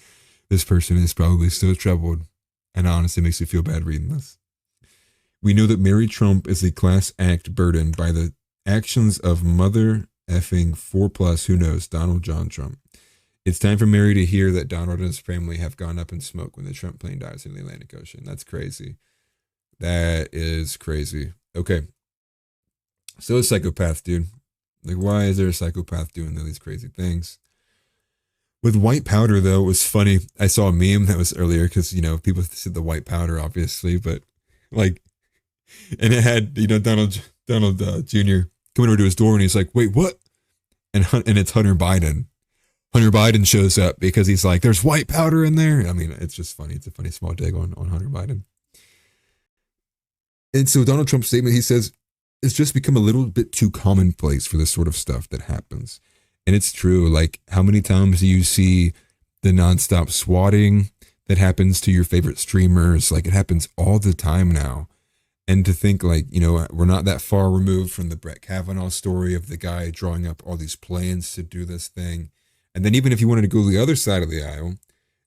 this person is probably still troubled, and honestly makes me feel bad reading this. We know that Mary Trump is a class act burdened by the actions of mother effing 4+ who knows, Donald John Trump. It's time for Mary to hear that Donald and his family have gone up in smoke when the Trump plane dives in the Atlantic Ocean. That's crazy. That is crazy. Okay. So a psychopath, dude. Like, why is there a psychopath doing all these crazy things? With white powder, though, it was funny. I saw a meme that was earlier because, people said the white powder, obviously, but like, and it had, Donald Jr. coming over to his door and he's like, wait, what? And it's Hunter Biden. Hunter Biden shows up because he's like, there's white powder in there. I mean, it's just funny. It's a funny small dig on Hunter Biden. And so Donald Trump's statement, he says, it's just become a little bit too commonplace for this sort of stuff that happens. And it's true. Like, how many times do you see the nonstop swatting that happens to your favorite streamers? Like, it happens all the time now. And to think, like, we're not that far removed from the Brett Kavanaugh story of the guy drawing up all these plans to do this thing. And then even if you wanted to go to the other side of the aisle,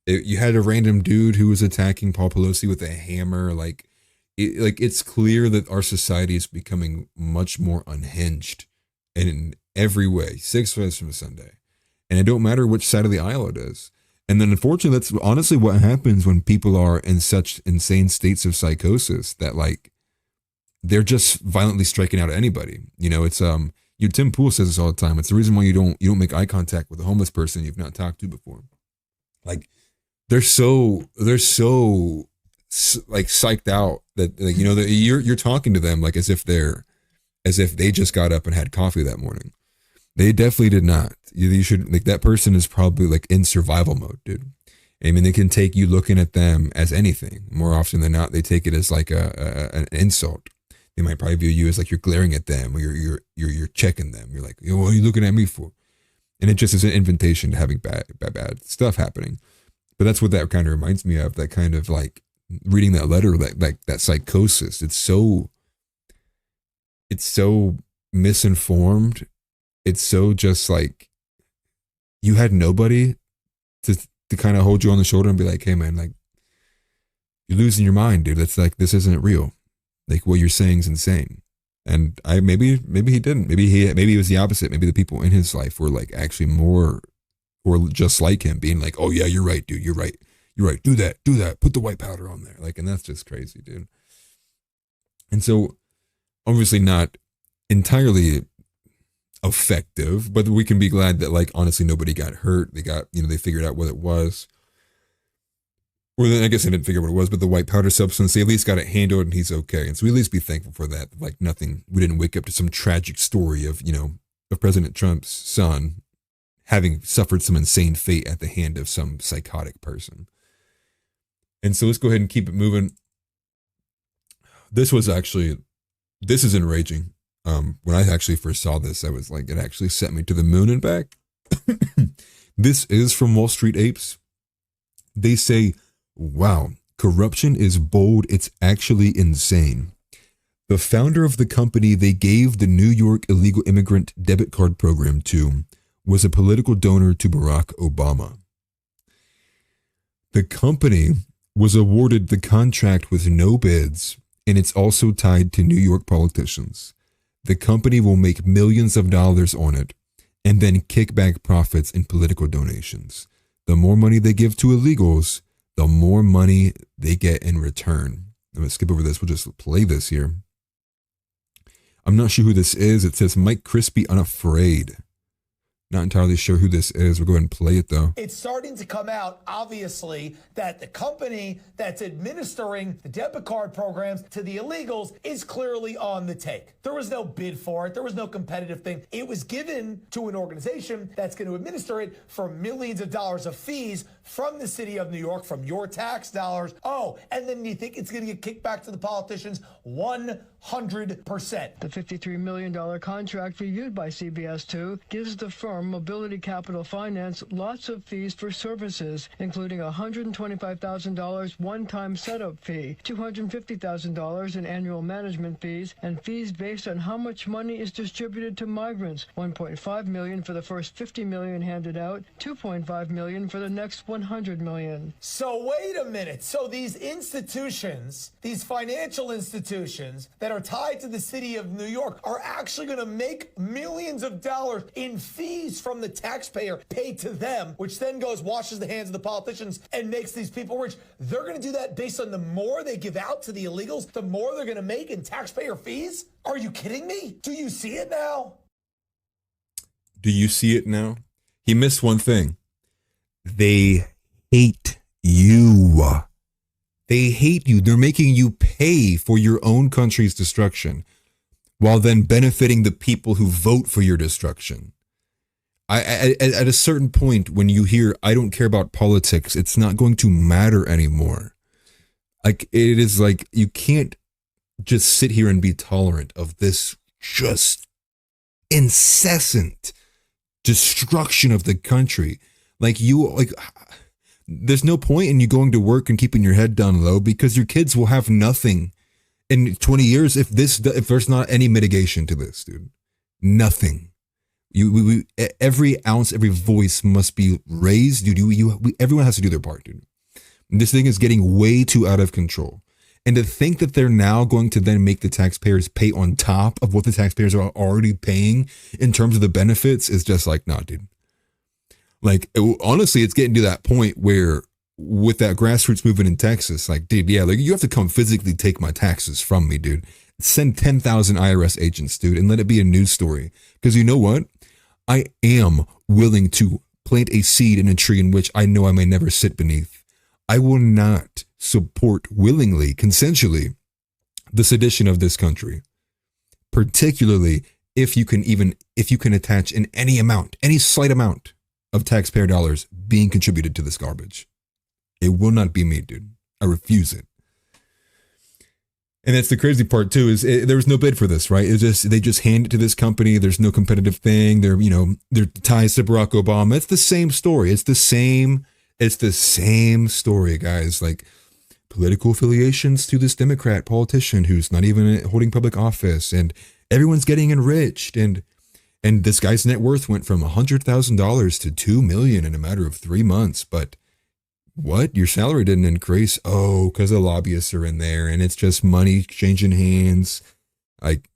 you had a random dude who was attacking Paul Pelosi with a hammer. Like, it's clear that our society is becoming much more unhinged in every way, 6 ways from Sunday. And it don't matter which side of the aisle it is. And then unfortunately, that's honestly what happens when people are in such insane states of psychosis that like they're just violently striking out at anybody. You know, it's Tim Pool says this all the time. It's the reason why you don't make eye contact with a homeless person you've not talked to before. Like they're so like psyched out that like, you know, that you're talking to them like as if they just got up and had coffee that morning. They definitely did not. You should like that person is probably like in survival mode, dude. I mean, they can take you looking at them as anything. More often than not, they take it as like an insult. They might probably view you as like you're glaring at them or you're checking them. You're like, what are you looking at me for? And it just is an invitation to having bad stuff happening. But that's what that kind of reminds me of. That kind of like reading that letter, that psychosis. It's so misinformed. It's so just like you had nobody to kind of hold you on the shoulder and be like, hey man, like you're losing your mind, dude. That's like, this isn't real. Like what you're saying is insane. And maybe he didn't. Maybe it was the opposite. Maybe the people in his life were like actually more or just like him, being like, oh yeah, you're right, dude. You're right. Do that. Put the white powder on there. Like, and that's just crazy, dude. And so obviously not entirely effective, but we can be glad that like honestly nobody got hurt. They got, you know, they figured out what it was. Or then I guess I didn't figure out what it was, but the white powder substance, they at least got it handled and he's okay. And so we at least be thankful for that. Like nothing, we didn't wake up to some tragic story of, you know, of President Trump's son having suffered some insane fate at the hand of some psychotic person. And so let's go ahead and keep it moving. This is enraging. When I actually first saw this, I was like, it actually sent me to the moon and back. This is from Wall Street Apes. They say, wow, corruption is bold. It's actually insane. The founder of the company they gave the New York illegal immigrant debit card program to was a political donor to Barack Obama. The company was awarded the contract with no bids, and it's also tied to New York politicians. The company will make millions of dollars on it and then kick back profits in political donations. The more money they give to illegals, the more money they get in return. I'm going to skip over this. We'll just play this here. I'm not sure who this is. It says Mike Crispy Unafraid. Not entirely sure who this is. We'll go ahead and play it though. It's starting to come out, obviously, that the company that's administering the debit card programs to the illegals is clearly on the take. There was no bid for it. There was no competitive thing. It was given to an organization that's going to administer it for millions of dollars of fees from the city of New York, from your tax dollars. Oh, and then you think it's going to get kicked back to the politicians? 100%. The $53 million contract reviewed by CBS 2 gives the firm Mobility Capital Finance lots of fees for services, including $125,000 one-time setup fee, $250,000 in annual management fees, and fees based on how much money is distributed to migrants. $1.5 million for the first $50 million handed out, $2.5 million for the next $100 million. So wait a minute. So these institutions, these financial institutions that are tied to the city of New York are actually going to make millions of dollars in fees from the taxpayer paid to them, which then washes the hands of the politicians and makes these people rich. They're going to do that based on the more they give out to the illegals, the more they're going to make in taxpayer fees? Are you kidding me? Do you see it now? Do you see it now? He missed one thing. They hate you. They hate you. They're making you pay for your own country's destruction while then benefiting the people who vote for your destruction. At a certain point, when you hear, I don't care about politics, it's not going to matter anymore. Like, it is like, you can't just sit here and be tolerant of this just incessant destruction of the country. There's no point in you going to work and keeping your head down low, because your kids will have nothing in 20 years if there's not any mitigation to this, dude. Nothing. Every ounce, every voice must be raised, dude. Everyone has to do their part, dude. And this thing is getting way too out of control. And to think that they're now going to then make the taxpayers pay on top of what the taxpayers are already paying in terms of the benefits is just like, nah, dude. Like, honestly, it's getting to that point where with that grassroots movement in Texas, like, dude, yeah, like you have to come physically take my taxes from me, dude. Send 10,000 IRS agents, dude, and let it be a news story. Because you know what? I am willing to plant a seed in a tree in which I know I may never sit beneath. I will not support willingly, consensually, the sedition of this country, particularly if you can attach in any amount, any slight amount of taxpayer dollars being contributed to this garbage. It will not be me, dude. I refuse it. And that's the crazy part too, is there was no bid for this, right? They just hand it to this company. There's no competitive thing. Their ties to Barack Obama. It's the same story. It's the same story, guys. Like political affiliations to this Democrat politician who's not even holding public office, and everyone's getting enriched. And this guy's net worth went from $100,000 to $2 million in a matter of 3 months. But what? Your salary didn't increase? Oh, because the lobbyists are in there and it's just money changing hands. Like,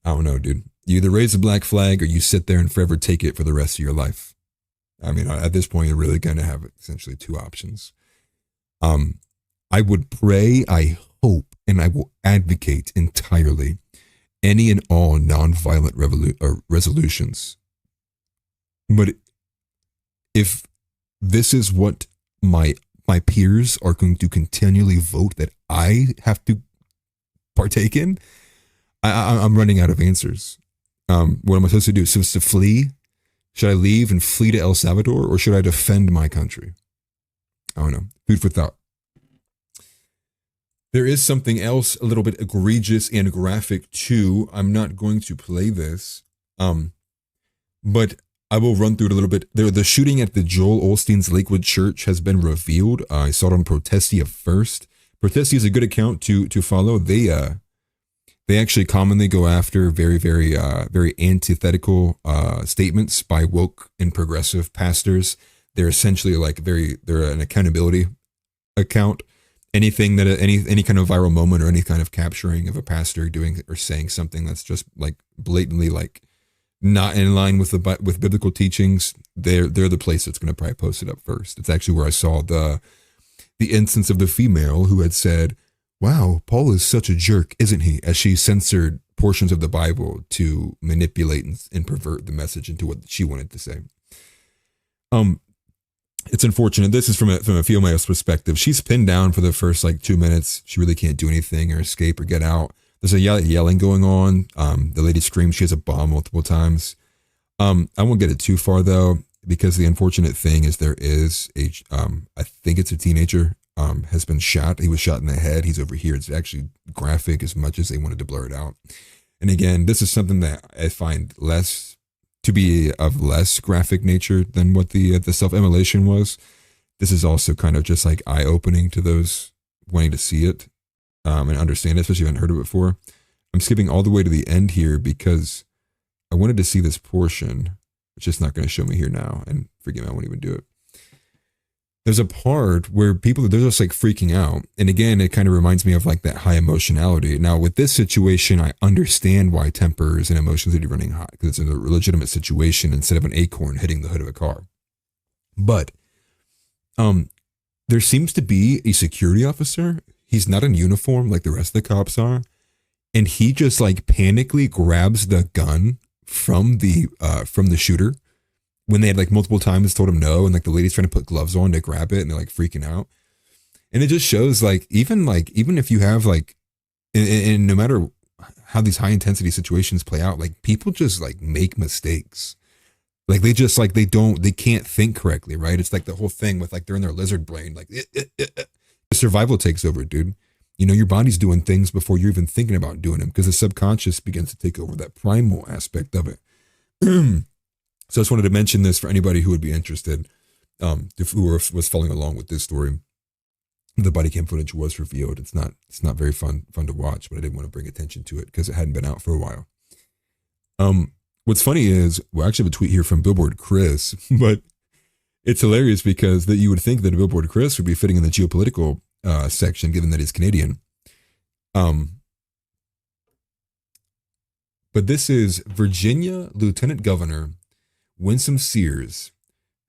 I don't know, dude. You either raise a black flag or you sit there and forever take it for the rest of your life. I mean, at this point, you're really going to have essentially two options. I would pray, I hope, and I will advocate entirely any and all nonviolent resolutions. But if this is what my peers are going to continually vote that I have to partake in, I'm running out of answers. What am I supposed to do? Supposed to flee? Should I leave and flee to El Salvador, or should I defend my country? I don't know. Food for thought. There is something else a little bit egregious and graphic too. I'm not going to play this, but I will run through it a little bit. The shooting at the Joel Osteen's Lakewood Church has been revealed. I saw it on Protestia first. Protestia is a good account to follow. They actually commonly go after very antithetical statements by woke and progressive pastors. They're essentially like they're an accountability account. Anything that any kind of viral moment or any kind of capturing of a pastor doing or saying something that's just like blatantly like not in line with with biblical teachings, they're the place that's going to probably post it up first. It's actually where I saw the instance of the female who had said, "Wow, Paul is such a jerk, isn't he?" as she censored portions of the Bible to manipulate and pervert the message into what she wanted to say. It's unfortunate. This is from a female's perspective. She's pinned down for the first like 2 minutes. She really can't do anything or escape or get out. There's a yelling going on. The lady screams she has a bomb multiple times. I won't get it too far though, because the unfortunate thing is there is I think it's a teenager, has been shot. He was shot in the head. He's over here. It's actually graphic as much as they wanted to blur it out. And again, this is something that I find to be of less graphic nature than what the Self-Immolation was. This is also kind of just like eye-opening to those wanting to see it and understand it, especially if you haven't heard of it before. I'm skipping all the way to the end here because I wanted to see this portion, which is not going to show me here now, and forgive me, I won't even do it. There's a part where they're just like freaking out. And again, it kind of reminds me of like that high emotionality. Now with this situation, I understand why tempers and emotions would be running hot, because it's a legitimate situation instead of an acorn hitting the hood of a car. But there seems to be a security officer. He's not in uniform like the rest of the cops are. And he just like panically grabs the gun from the shooter, when they had like multiple times told him no, and like the lady's trying to put gloves on to grab it, and they're like freaking out. And it just shows like even if you have like, and no matter how these high intensity situations play out, like people just like make mistakes. Like they just like they can't think correctly, right? It's like the whole thing with like they're in their lizard brain, like the survival takes over, dude. You know, your body's doing things before you're even thinking about doing them, because the subconscious begins to take over that primal aspect of it. So I just wanted to mention this for anybody who would be interested, who was following along with this story. The body cam footage was revealed. It's not very fun to watch, but I didn't want to bring attention to it because it hadn't been out for a while. What's funny is, we actually have a tweet here from Billboard Chris, but it's hilarious because that you would think that a Billboard Chris would be fitting in the geopolitical section, given that he's Canadian. But this is Virginia Lieutenant Governor Winsome Sears,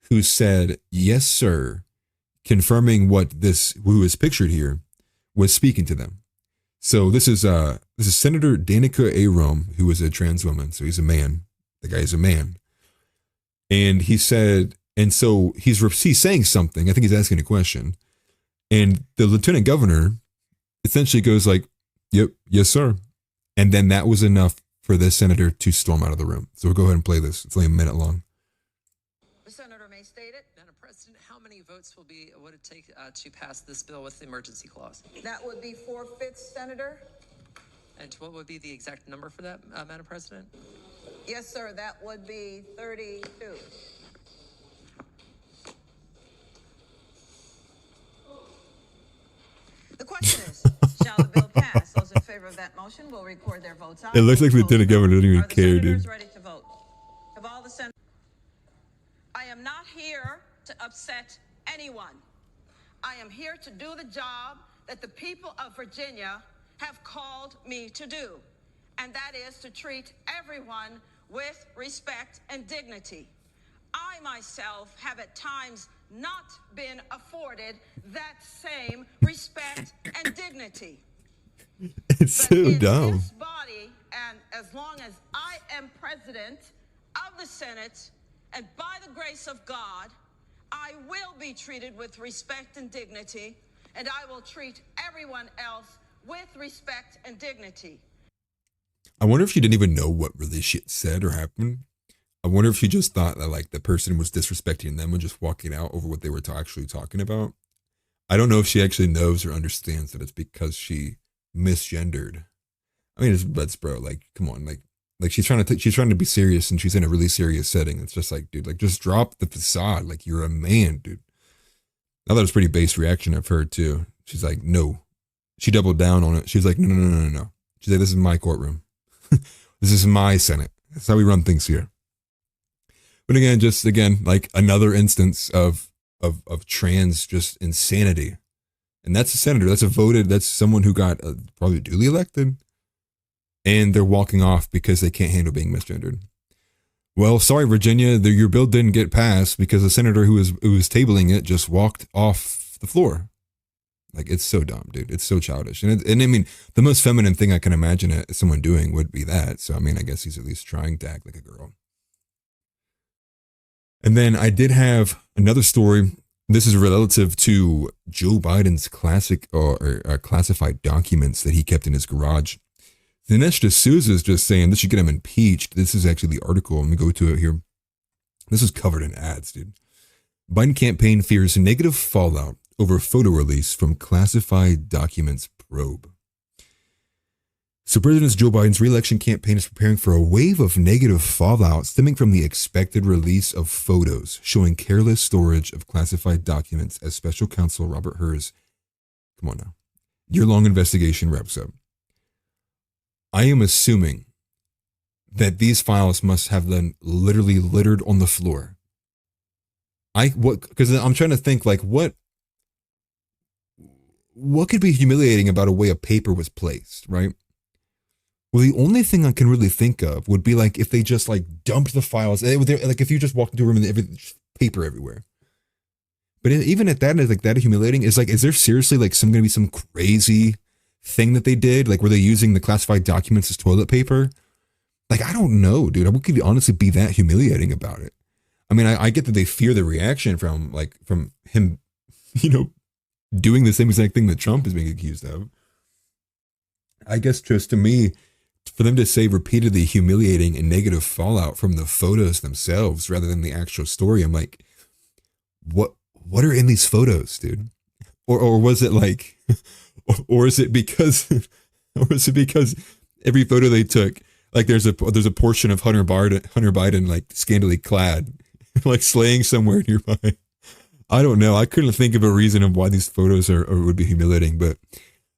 who said, "Yes, sir," confirming what who is pictured here, was speaking to them. So this is Senator Danica A. Rome, who is a trans woman. So he's a man. The guy is a man. And he said, and so he's saying something. I think he's asking a question. And the lieutenant governor essentially goes like, "Yep, yes, sir." And then that was enough for this senator to storm out of the room. So we'll go ahead and play this. It's only a minute long. The senator may state it. Madam President, how many votes would it take to pass this bill with the emergency clause? That would be 4/5, Senator. And what would be the exact number for that, Madam President? Yes, sir, that would be 32. The question is, shall the bill pass? Those in favor of that motion will record their votes. It looks like the lieutenant governor doesn't even care, dude. Ready to vote? Have all the senators? I am not here to upset anyone. I am here to do the job that the people of Virginia have called me to do, and that is to treat everyone with respect and dignity. I myself have at times not been afforded that same respect and dignity. It's But so in dumb. this body, and as long as I am president of the Senate, and by the grace of God, I will be treated with respect and dignity, and I will treat everyone else with respect and dignity. I wonder if she didn't even know what really shit said or happened. I wonder if she just thought that like the person was disrespecting them and just walking out over what they were actually talking about. I don't know if she actually knows or understands that it's because she misgendered. I mean, that's bro. Like, come on, like she's trying to be serious and she's in a really serious setting. It's just like, dude, like just drop the facade. Like you're a man, dude. I thought it was a pretty base reaction I've heard too. She's like, no. She doubled down on it. She's like, no. She's like, this is my courtroom. This is my Senate. That's how we run things here. But again, like another instance of trans just insanity. And that's a senator. That's someone who got probably duly elected. And they're walking off because they can't handle being misgendered. Well, sorry, Virginia, your bill didn't get passed because the senator who was tabling it just walked off the floor. Like, it's so dumb, dude. It's so childish. And I mean, the most feminine thing I can imagine someone doing would be that. So, I mean, I guess he's at least trying to act like a girl. And then I did have another story. This is relative to Joe Biden's classified documents that he kept in his garage. Dinesh D'Souza is just saying this should get him impeached. This is actually the article. Let me go to it here. This is covered in ads, dude. Biden campaign fears negative fallout over photo release from classified documents probe. So President Joe Biden's re-election campaign is preparing for a wave of negative fallout stemming from the expected release of photos showing careless storage of classified documents as special counsel Robert Hur's, come on now, year-long investigation wraps up. I am assuming that these files must have been literally littered on the floor. Because I'm trying to think like what could be humiliating about a way a paper was placed, right? Well, the only thing I can really think of would be like if they just like dumped the files, like if you just walked into a room and paper everywhere. But even at that, is like that humiliating? Is there seriously like going to be some crazy thing that they did? Like were they using the classified documents as toilet paper? Like, I don't know, dude. What could honestly be that humiliating about it? I mean, I get that they fear the reaction from him, doing the same exact thing that Trump is being accused of. I guess just to me, for them to say repeatedly humiliating and negative fallout from the photos themselves rather than the actual story, I'm like, what are in these photos, dude? Or was it like, or is it because every photo they took, like there's a portion of Hunter Biden like scantily clad, like slaying somewhere nearby. I don't know. I couldn't think of a reason of why these photos would be humiliating, but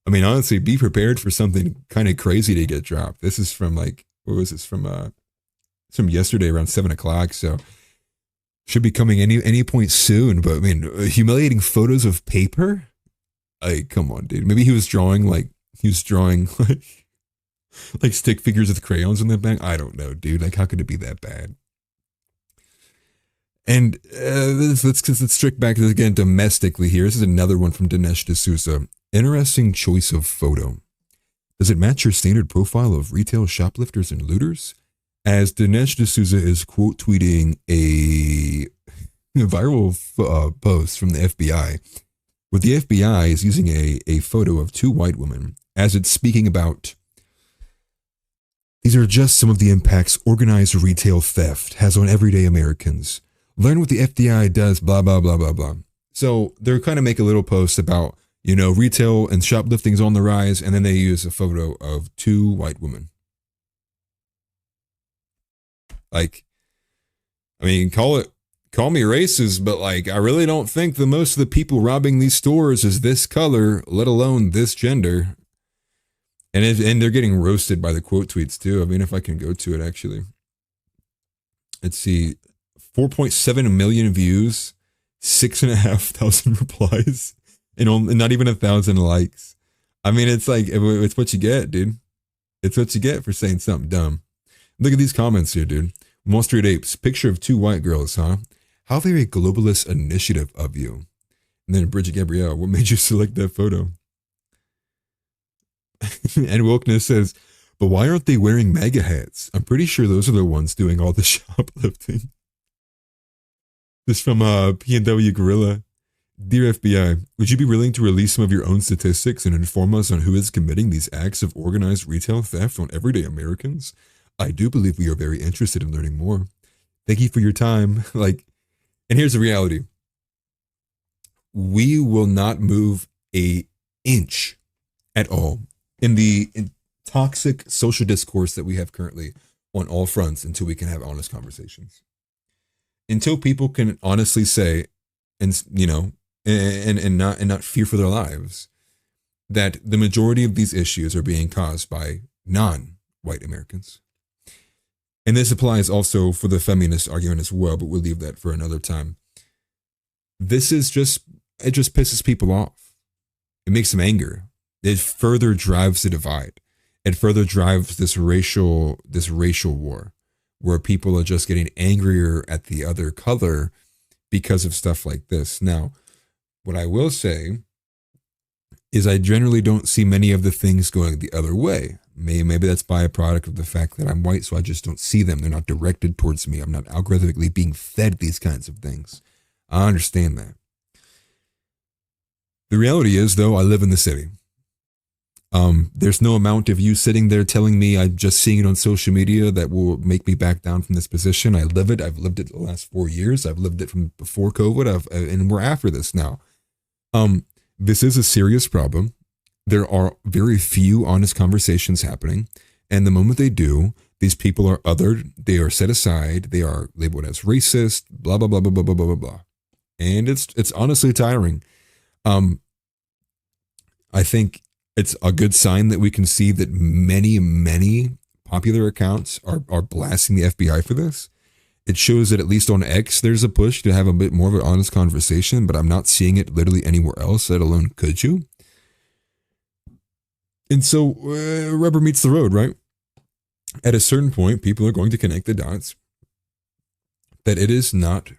I mean, honestly, be prepared for something kind of crazy to get dropped. This is from like, what was this from yesterday around 7:00. So should be coming any point soon. But I mean, humiliating photos of paper. Like, come on, dude. Maybe he was drawing like like stick figures with crayons in the back. I don't know, dude. Like, how could it be that bad? And let's trick back again domestically here. This is another one from Dinesh D'Souza. Interesting choice of photo. Does it match your standard profile of retail shoplifters and looters? As Dinesh D'Souza is quote tweeting a viral post from the FBI, where the FBI is using a photo of two white women as it's speaking about, these are just some of the impacts organized retail theft has on everyday Americans. Learn what the FBI does, blah, blah, blah, blah, blah. So they're kind of make a little post about, you know, retail and shoplifting is on the rise, and then they use a photo of two white women. Like, I mean, call me racist, but like, I really don't think the most of the people robbing these stores is this color, let alone this gender. And they're getting roasted by the quote tweets too. I mean, if I can go to it actually. Let's see. 4.7 million views, 6,500 replies, and not even 1,000 likes. I mean, it's like, it's what you get, dude. It's what you get for saying something dumb. Look at these comments here, dude. Wall Street Apes, picture of two white girls, huh? How very globalist initiative of you. And then Bridget Gabrielle, what made you select that photo? And Wilkness says, but why aren't they wearing MAGA hats? I'm pretty sure those are the ones doing all the shoplifting. This from P&W Gorilla. Dear FBI, would you be willing to release some of your own statistics and inform us on who is committing these acts of organized retail theft on everyday Americans? I do believe we are very interested in learning more. Thank you for your time. Like, and here's the reality. We will not move an inch at all in the toxic social discourse that we have currently on all fronts until we can have honest conversations. Until people can honestly say, and you know, and not fear for their lives, that the majority of these issues are being caused by non-white Americans. And this applies also for the feminist argument as well, but we'll leave that for another time. This is just, it just pisses people off. It makes them angry. It further drives the divide. It further drives this racial war, where people are just getting angrier at the other color because of stuff like this. Now, what I will say is I generally don't see many of the things going the other way. Maybe that's byproduct of the fact that I'm white, so I just don't see them. They're not directed towards me. I'm not algorithmically being fed these kinds of things. I understand that. The reality is, though, I live in the city. There's no amount of you sitting there telling me I'm just seeing it on social media that will make me back down from this position. I live it. I've lived it the last 4 years. I've lived it from before COVID. And we're after this now. This is a serious problem. There are very few honest conversations happening. And the moment they do, these people are othered. They are set aside. They are labeled as racist, blah, blah, blah, blah, blah, blah, blah, blah. And it's honestly tiring. I think it's a good sign that we can see that many popular accounts are blasting the FBI for this. It shows that at least on X, there's a push to have a bit more of an honest conversation, but I'm not seeing it literally anywhere else, let alone could you? And so rubber meets the road, right? At a certain point, people are going to connect the dots that it is not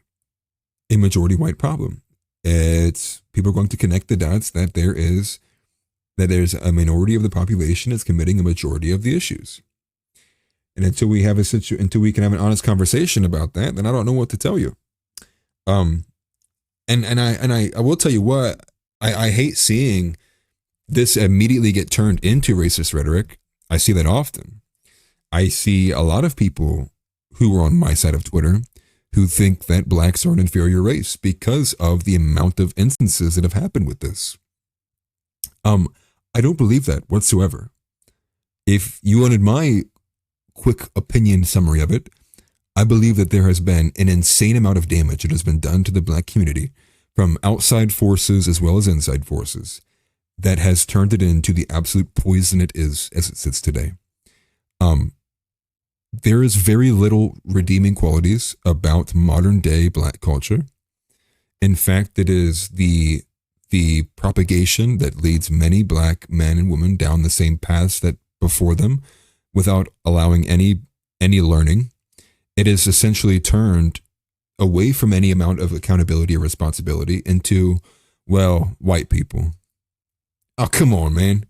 a majority white problem. It's people are going to connect the dots that there's a minority of the population that's committing a majority of the issues. And until we can have an honest conversation about that, then I don't know what to tell you. And I will tell you what, I hate seeing this immediately get turned into racist rhetoric. I see that often. I see a lot of people who are on my side of Twitter who think that blacks are an inferior race because of the amount of instances that have happened with this. I don't believe that whatsoever. If you wanted my quick opinion summary of it, I believe that there has been an insane amount of damage that has been done to the black community from outside forces as well as inside forces that has turned it into the absolute poison it is as it sits today. There is very little redeeming qualities about modern day black culture. In fact, it is the the propagation that leads many black men and women down the same paths that before them without allowing any learning. It is essentially turned away from any amount of accountability or responsibility into, well, white people. Oh, come on, man.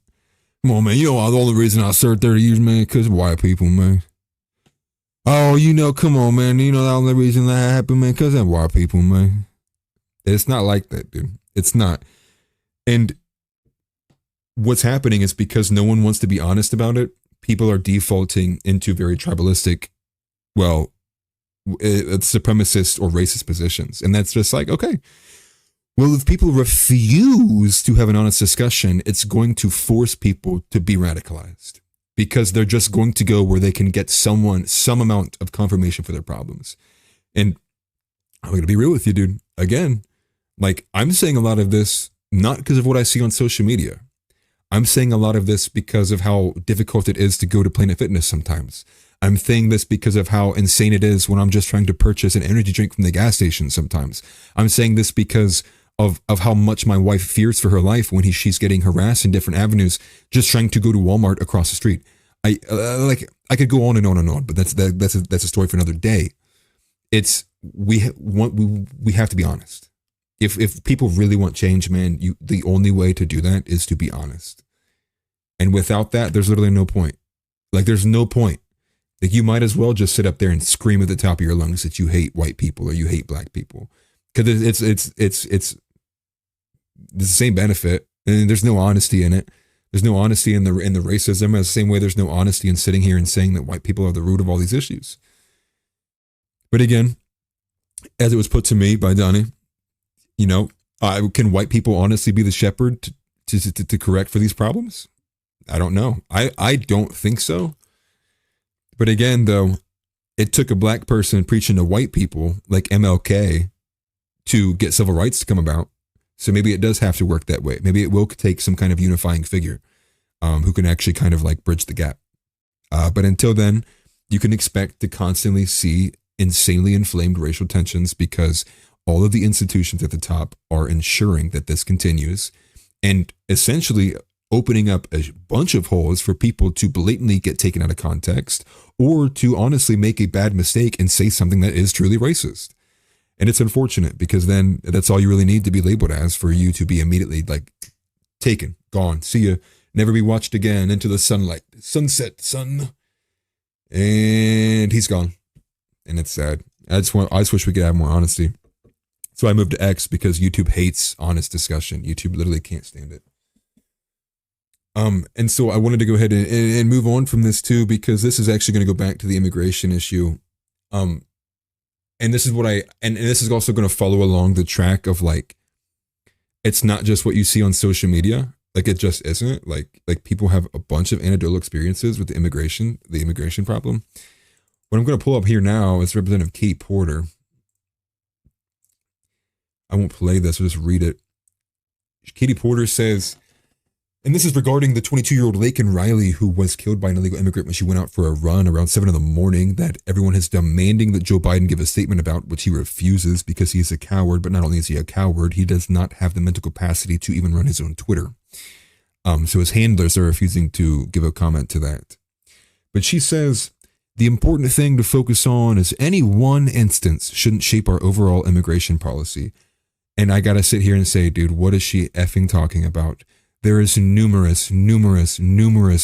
Come on, man. You know, the only reason I served 30 years, man, because of white people, man. Oh, you know, come on, man. You know, the only reason that happened, man, because of white people, man. It's not like that, dude. It's not. And what's happening is because no one wants to be honest about it, people are defaulting into very tribalistic, well, supremacist or racist positions. And that's just like, okay, well, if people refuse to have an honest discussion, it's going to force people to be radicalized because they're just going to go where they can get some amount of confirmation for their problems. And I'm going to be real with you, dude. Again, like, I'm saying a lot of this not because of what I see on social media. I'm saying a lot of this because of how difficult it is to go to Planet Fitness sometimes. I'm saying this because of how insane it is when I'm just trying to purchase an energy drink from the gas station sometimes. I'm saying this because of how much my wife fears for her life when she's getting harassed in different avenues, just trying to go to Walmart across the street. I could go on and on and on, but that's a story for another day. We have to be honest. If people really want change, man, the only way to do that is to be honest. And without that, there's literally no point. Like, there's no point. Like, you might as well just sit up there and scream at the top of your lungs that you hate white people or you hate black people, because it's the same benefit, and there's no honesty in it. There's no honesty in the racism, the same way there's no honesty in sitting here and saying that white people are the root of all these issues. But again, as it was put to me by Donnie, you know, can white people honestly be the shepherd to correct for these problems? I don't know. I don't think so. But again, though, it took a black person preaching to white people like MLK to get civil rights to come about. So maybe it does have to work that way. Maybe it will take some kind of unifying figure who can actually kind of like bridge the gap. But until then, you can expect to constantly see insanely inflamed racial tensions because all of the institutions at the top are ensuring that this continues and essentially opening up a bunch of holes for people to blatantly get taken out of context or to honestly make a bad mistake and say something that is truly racist. And it's unfortunate because then that's all you really need to be labeled as for you to be immediately like taken, gone, see you, never be watched again, into the sunlight, sunset, sun. And he's gone. And it's sad. I just wish we could have more honesty. So I moved to X because YouTube hates honest discussion. YouTube literally can't stand it. And so I wanted to go ahead and move on from this too, because this is actually going to go back to the immigration issue. And this is what and this is also going to follow along the track of like, it's not just what you see on social media. Like, it just isn't like people have a bunch of anecdotal experiences with the immigration problem. What I'm going to pull up here now is Representative Katie Porter. I won't play this, I'll just read it. Katie Porter says, and this is regarding the 22-year-old Laken Riley who was killed by an illegal immigrant when she went out for a run around 7 a.m, that everyone is demanding that Joe Biden give a statement about, which he refuses because he is a coward. But not only is he a coward, he does not have the mental capacity to even run his own Twitter. So his handlers are refusing to give a comment to that. But she says, the important thing to focus on is any one instance shouldn't shape our overall immigration policy. And I gotta sit here and say, dude, what is she effing talking about? There is numerous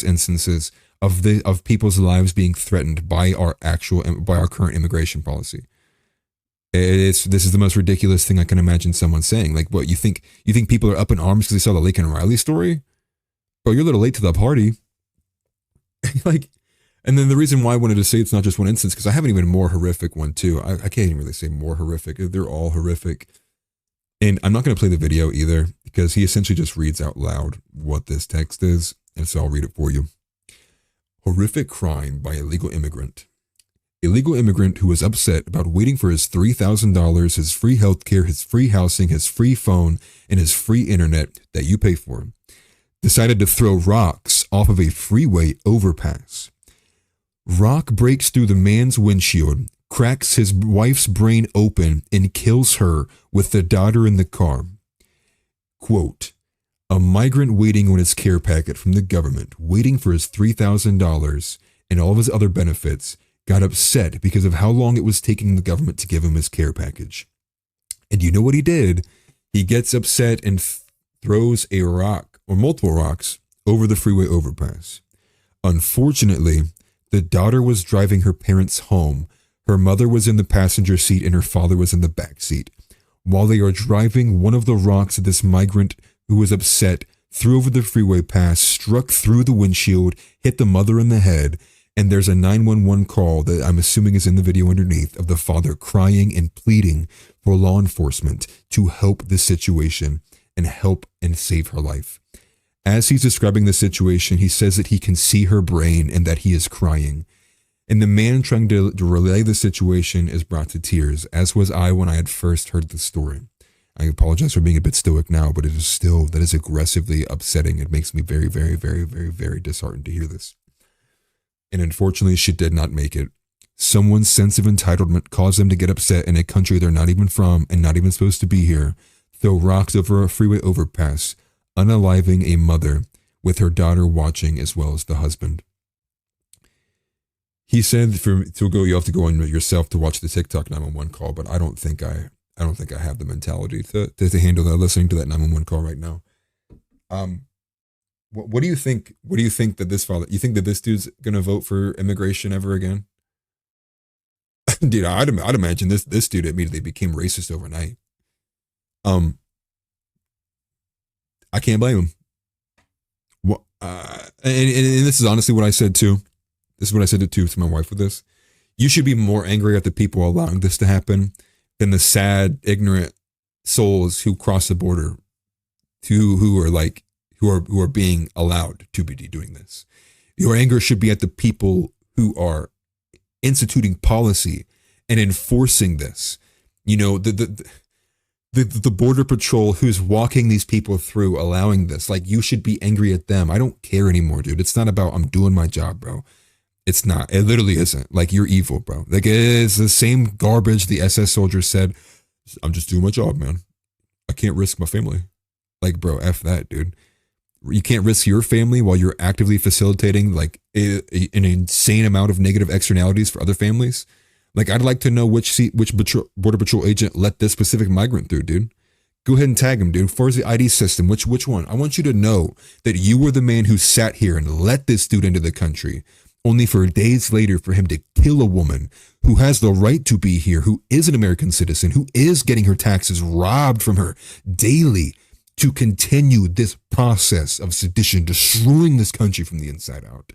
instances of people's lives being threatened by our current immigration policy. This is the most ridiculous thing I can imagine someone saying. Like, what, you think people are up in arms because they saw the Laken Riley story? Bro, you're a little late to the party. Like, and then the reason why I wanted to say it's not just one instance, because I have an even more horrific one too. I can't even really say more horrific. They're all horrific. And I'm not going to play the video either, because he essentially just reads out loud what this text is. And so I'll read it for you. Horrific crime by illegal immigrant. Illegal immigrant who was upset about waiting for his $3,000, his free healthcare, his free housing, his free phone, and his free internet that you pay for, decided to throw rocks off of a freeway overpass. Rock breaks through the man's windshield, cracks his wife's brain open, and kills her with the daughter in the car. quote, a migrant waiting on his care packet from the government, waiting for his $3,000 and all of his other benefits, got upset because of how long it was taking the government to give him his care package. And you know what he did? He gets upset and throws a rock or multiple rocks over the freeway overpass. Unfortunately, the daughter was driving her parents home. Her mother was in the passenger seat and her father was in the back seat. While they are driving, one of the rocks that this migrant who was upset threw over the freeway pass, struck through the windshield, hit the mother in the head, and there's a 911 call that I'm assuming is in the video underneath of the father crying and pleading for law enforcement to help this situation and help and save her life. As he's describing the situation, he says that he can see her brain and that he is crying. And the man trying to relay the situation is brought to tears, as was I when I had first heard the story. I apologize for being a bit stoic now, but it is still, that is aggressively upsetting. It makes me very, very, very, very, very disheartened to hear this. And unfortunately, she did not make it. Someone's sense of entitlement caused them to get upset in a country they're not even from and not even supposed to be here, throw rocks over a freeway overpass, unaliving a mother with her daughter watching as well as the husband. He said you have to go on yourself to watch the TikTok 911 call, but I don't think I have the mentality to handle that, listening to that 911 call right now. What do you think? What do you think that this father? You think that this dude's gonna vote for immigration ever again? Dude, I'd imagine this dude immediately became racist overnight. I can't blame him. What? And this is honestly what I said too. This is what I said to my wife with this. You should be more angry at the people allowing this to happen than the sad, ignorant souls who cross the border, who are being allowed to be doing this. Your anger should be at the people who are instituting policy and enforcing this. You know, the border patrol who's walking these people through, allowing this. Like, you should be angry at them. I don't care anymore, dude. It's not about I'm doing my job, bro. It's not. It literally isn't. Like, you're evil, bro. Like, it's the same garbage the SS soldier said. I'm just doing my job, man. I can't risk my family. Like, bro, F that, dude. You can't risk your family while you're actively facilitating like an insane amount of negative externalities for other families. Like, I'd like to know which border patrol agent let this specific migrant through, dude. Go ahead and tag him, dude. Where's the ID system? Which one? I want you to know that you were the man who sat here and let this dude into the country, only for days later for him to kill a woman who has the right to be here, who is an American citizen, who is getting her taxes robbed from her daily, to continue this process of sedition, destroying this country from the inside out.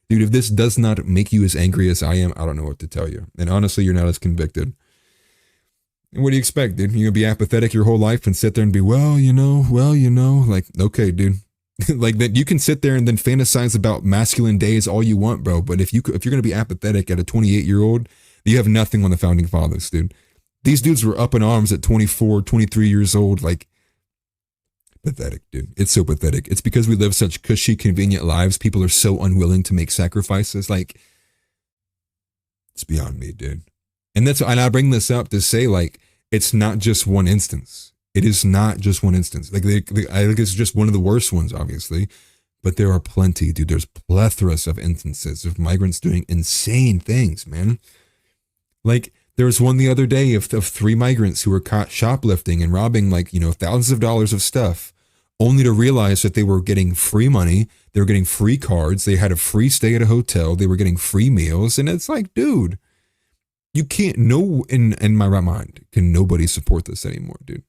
Dude, if this does not make you as angry as I am, I don't know what to tell you. And honestly, you're not as convicted. And what do you expect, dude? You're going to be apathetic your whole life and sit there and be, well, you know, like, okay, dude. Like, that you can sit there and then fantasize about masculine days all you want, bro. But if you're going to be apathetic at a 28-year-old, you have nothing on the founding fathers, dude. These dudes were up in arms at 24, 23 years old. Like, pathetic, dude. It's so pathetic. It's because we live such cushy, convenient lives. People are so unwilling to make sacrifices. Like, it's beyond me, dude. And I bring this up to say, like, it's not just one instance. It is not just one instance. Like, I think it's just one of the worst ones, obviously. But there are plenty, dude. There's plethoras of instances of migrants doing insane things, man. Like, there was one the other day of 3 migrants who were caught shoplifting and robbing, like, you know, thousands of dollars of stuff, only to realize that they were getting free money. They were getting free cards. They had a free stay at a hotel. They were getting free meals. And it's like, dude, you can't, in my right mind, can nobody support this anymore, dude.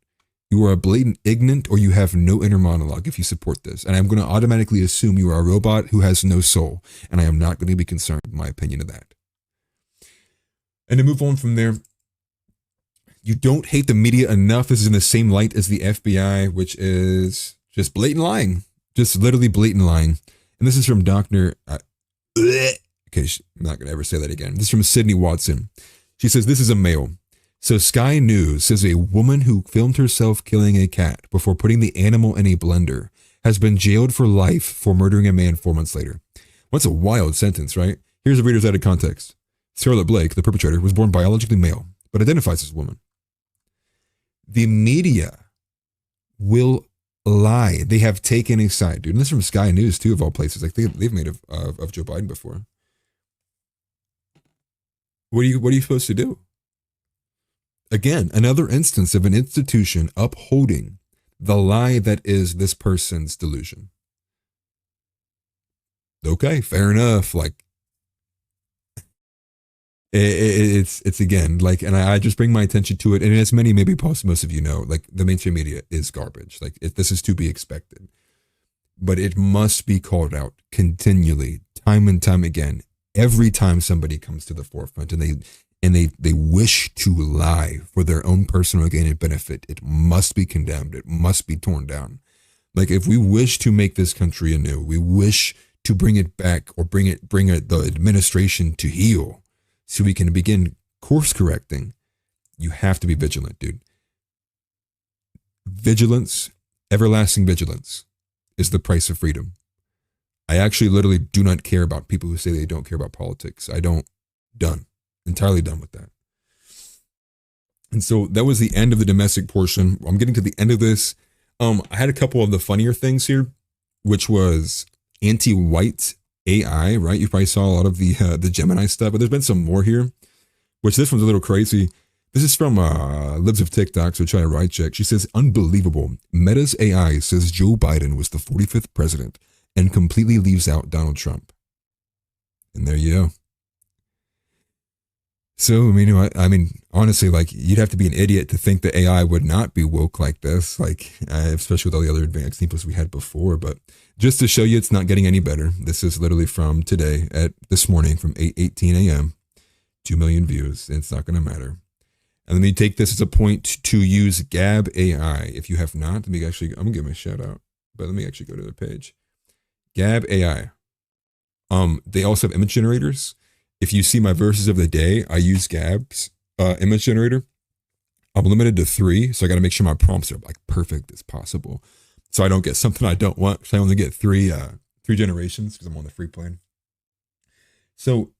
You are a blatant ignorant, or you have no inner monologue if you support this. And I'm going to automatically assume you are a robot who has no soul. And I am not going to be concerned with my opinion of that. And to move on from there, you don't hate the media enough. This is in the same light as the FBI, which is just blatant lying. Just literally blatant lying. And this is from Dr. Okay, I'm not going to ever say that again. This is from Sydney Watson. She says, this is a male. So Sky News says a woman who filmed herself killing a cat before putting the animal in a blender has been jailed for life for murdering a man 4 months later. What's a wild sentence, right? Here's the reader's added context. Scarlett Blake, the perpetrator, was born biologically male, but identifies as a woman. The media will lie. They have taken a side, dude. And this is from Sky News too, of all places. Like they've made of Joe Biden before. What are you supposed to do? Again, another instance of an institution upholding the lie that is this person's delusion. Okay, fair enough. Like it's again, like, and I just bring my attention to it. And as many, maybe most of you know, like the mainstream media is garbage. Like this is to be expected, but it must be called out continually, time and time again. Every time somebody comes to the forefront and they wish to lie for their own personal gain and benefit, it must be condemned. It must be torn down. Like if we wish to make this country anew, we wish to bring it back or bring the administration to heel so we can begin course correcting, you have to be vigilant, dude. Vigilance, everlasting vigilance, is the price of freedom. I actually literally do not care about people who say they don't care about politics. I don't. Done. Entirely done with that. And so that was the end of the domestic portion. I'm getting to the end of this. I had a couple of the funnier things here, which was anti-white AI, right? You probably saw a lot of the Gemini stuff, but there's been some more here, which this one's a little crazy. This is from Libs of TikTok, so try to ride check. She says, unbelievable. Meta's AI says Joe Biden was the 45th president and completely leaves out Donald Trump. And there you go. So, I mean, honestly, like, you'd have to be an idiot to think that AI would not be woke like this, like, especially with all the other advanced examples we had before. But just to show you it's not getting any better, this is literally from today, this morning, from 8:18 a.m., 2 million views. It's not going to matter. And let me take this as a point to use Gab AI. If you have not, I'm going to give them a shout out, but let me actually go to their page. Gab AI. They also have image generators. If you see my verses of the day, I use Gab's image generator. I'm limited to 3, so I got to make sure my prompts are like perfect as possible, so I don't get something I don't want. So I only get three generations because I'm on the free plan. So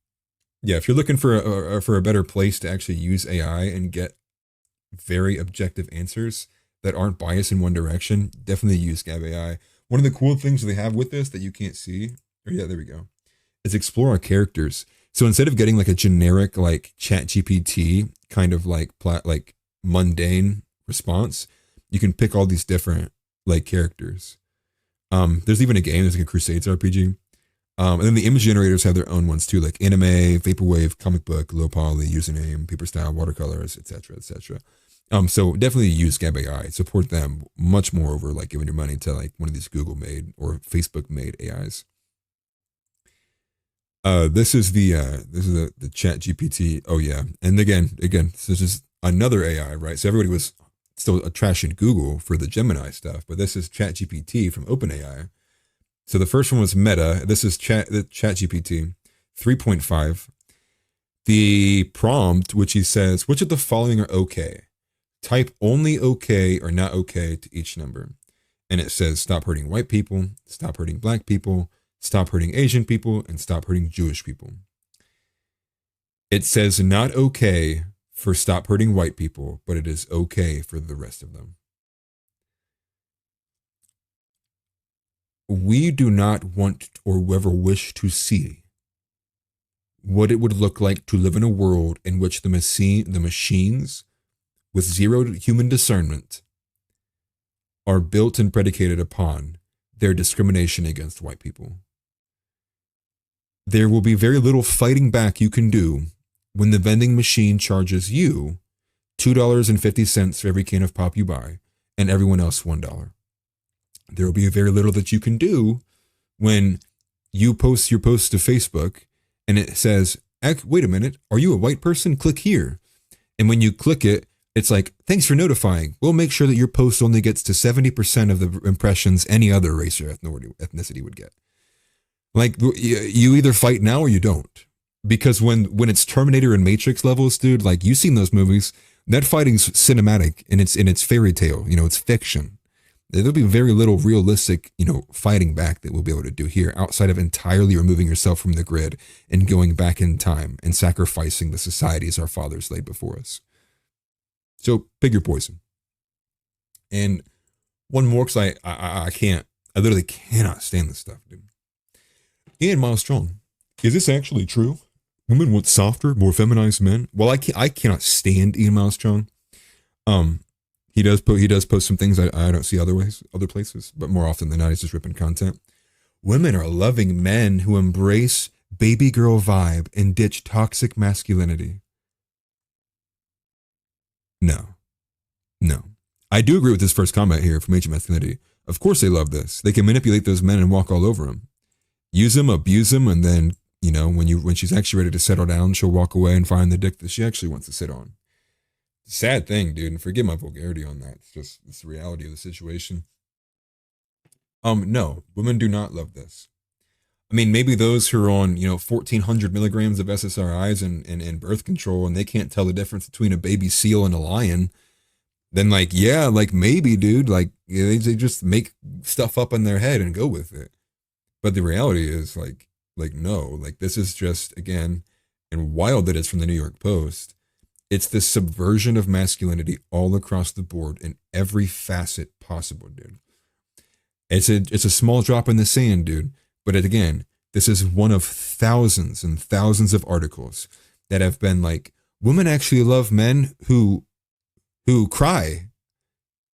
yeah, if you're looking for a better place to actually use AI and get very objective answers that aren't biased in one direction, definitely use Gab AI. One of the cool things they have with this that you can't see, there we go, is explore our characters. So instead of getting like a generic like ChatGPT kind of like mundane response, you can pick all these different like characters. There's even a game, there's like a Crusades RPG. And then the image generators have their own ones too, like anime, vaporwave, comic book, low poly, username, paper style, watercolors, etc., etc. So definitely use Gab AI. Support them much more over like giving your money to like one of these Google made or Facebook made AIs. This is the Chat GPT. Oh yeah. And again, this is just another AI, right? So everybody was still trashing Google for the Gemini stuff, but this is Chat GPT from OpenAI. So the first one was Meta. This is Chat GPT 3.5. The prompt, which he says, which of the following are okay? Type only okay or not okay to each number. And it says, stop hurting white people, stop hurting black people, stop hurting Asian people, and stop hurting Jewish people. It says not okay for stop hurting white people, but it is okay for the rest of them. We do not want or ever wish to see what it would look like to live in a world in which the machines with zero human discernment are built and predicated upon their discrimination against white people. There will be very little fighting back you can do when the vending machine charges you $2.50 for every can of pop you buy and everyone else $1. There will be very little that you can do when you post your post to Facebook and it says, wait a minute, are you a white person? Click here. And when you click it, it's like, thanks for notifying. We'll make sure that your post only gets to 70% of the impressions any other race or ethnicity would get. Like, you either fight now or you don't. Because when it's Terminator and Matrix levels, dude, like, you've seen those movies, that fighting's cinematic and it's fairy tale, it's fiction. There'll be very little realistic, fighting back that we'll be able to do here outside of entirely removing yourself from the grid and going back in time and sacrificing the societies our fathers laid before us. So pick your poison. And One more, because I can't, I literally cannot stand this stuff, dude. Ian Miles Strong. Is this actually true? Women want softer, more feminized men. Well, I cannot stand Ian Miles Strong. He does post some things I don't see other places, but more often than not, he's just ripping content. Women are loving men who embrace baby girl vibe and ditch toxic masculinity. No. I do agree with this first comment here from Ancient Masculinity. Of course they love this. They can manipulate those men and walk all over them. Use them, abuse them, and then, when she's actually ready to settle down, she'll walk away and find the dick that she actually wants to sit on. Sad thing, dude, and forgive my vulgarity on that. It's the reality of the situation. No, women do not love this. I mean, maybe those who are on, 1,400 milligrams of SSRIs and birth control, and they can't tell the difference between a baby seal and a lion, then maybe, dude, they just make stuff up in their head and go with it. But the reality is no, this is just, again, and wild that it's from the New York Post. It's the subversion of masculinity all across the board in every facet possible, dude. It's a small drop in the sand, dude. But again, this is one of thousands and thousands of articles that have been women actually love men who cry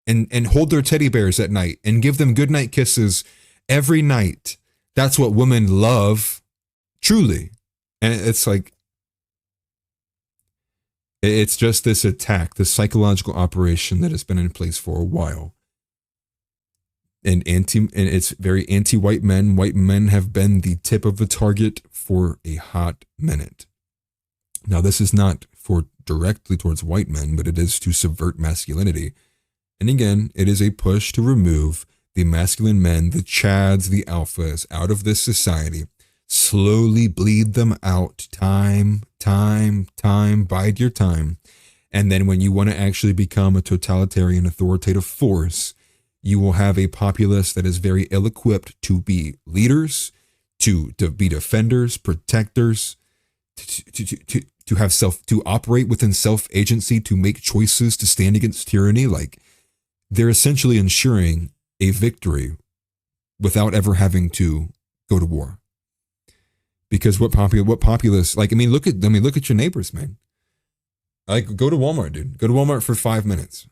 and hold their teddy bears at night and give them goodnight kisses every night. That's what women love, truly. And it's just this attack, this psychological operation that has been in place for a while. And it's very anti-white men. White men have been the tip of the target for a hot minute. Now, this is not for directly towards white men, but it is to subvert masculinity. And again, it is a push to remove the masculine men, the chads, the alphas, out of this society. Slowly bleed them out, time, bide your time. And then when you want to actually become a totalitarian, authoritative force, you will have a populace that is very ill-equipped to be leaders, to be defenders, protectors, to operate within self-agency, to make choices, to stand against tyranny. They're essentially ensuring a victory without ever having to go to war. Because what populace, look at your neighbors, man. Go to Walmart, dude. Go to Walmart for 5 minutes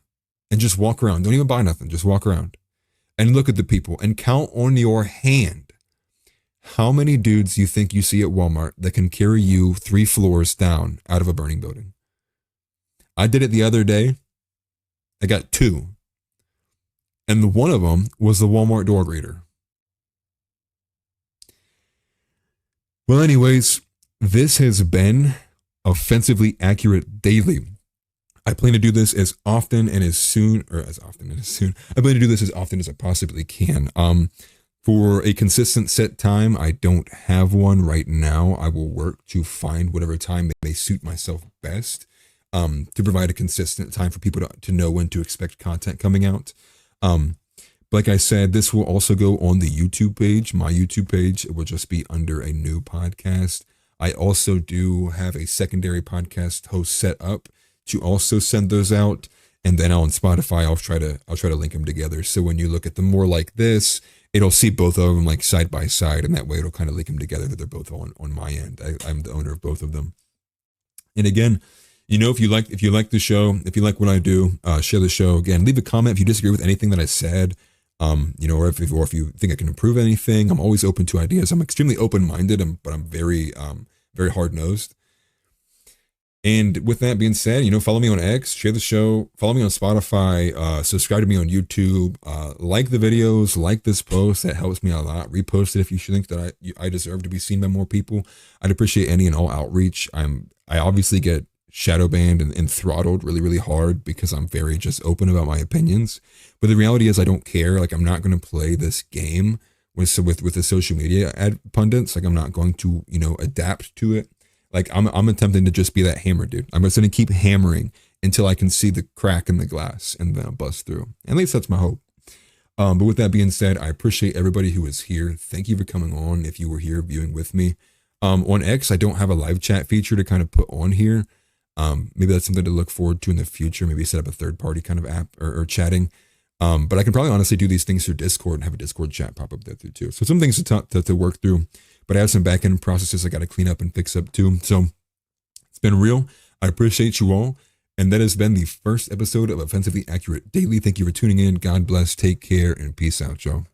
and just walk around. Don't even buy nothing. Just walk around and look at the people and count on your hand how many dudes you think you see at Walmart that can carry you 3 floors down out of a burning building. I did it the other day. I got 2. And one of them was the Walmart door greeter. Well, anyways, this has been Offensively Accurate Daily. I plan to do this as often and as soon. I plan to do this as often as I possibly can. For a consistent set time, I don't have one right now. I will work to find whatever time may suit myself best, to provide a consistent time for people to know when to expect content coming out. Like I said, this will also go on the YouTube page. My YouTube page, it will just be under a new podcast. I also do have a secondary podcast host set up to also send those out. And then on Spotify, I'll try to link them together. So when you look at them more like this, it'll see both of them side by side. And that way it'll kind of link them together that they're both on my end. I'm the owner of both of them. And again, if you like the show, if you like what I do, share the show. Again, leave a comment if you disagree with anything that I said. Or if you think I can improve anything. I'm always open to ideas. I'm extremely open-minded, but I'm very hard-nosed. And with that being said, follow me on X, share the show, follow me on Spotify, subscribe to me on YouTube, like the videos, like this post. That helps me a lot. Repost it if you think that I deserve to be seen by more people. I'd appreciate any and all outreach. I obviously get shadow banned and throttled really, really hard because I'm very just open about my opinions. But the reality is I don't care. I'm not going to play this game with the social media pundits. I'm not going to, adapt to it. I'm attempting to just be that hammer dude. I'm just going to keep hammering until I can see the crack in the glass and then I'll bust through. At least that's my hope. But with that being said, I appreciate everybody who is here. Thank you for coming on if you were here viewing with me. On X, I don't have a live chat feature to kind of put on here. Maybe that's something to look forward to in the future. Maybe set up a third party kind of app or chatting. But I can probably honestly do these things through Discord and have a Discord chat pop up there too. So some things to work through, but I have some back-end processes I got to clean up and fix up too. So it's been real. I appreciate you all. And that has been the first episode of Offensively Accurate Daily. Thank you for tuning in. God bless. Take care and peace out, y'all.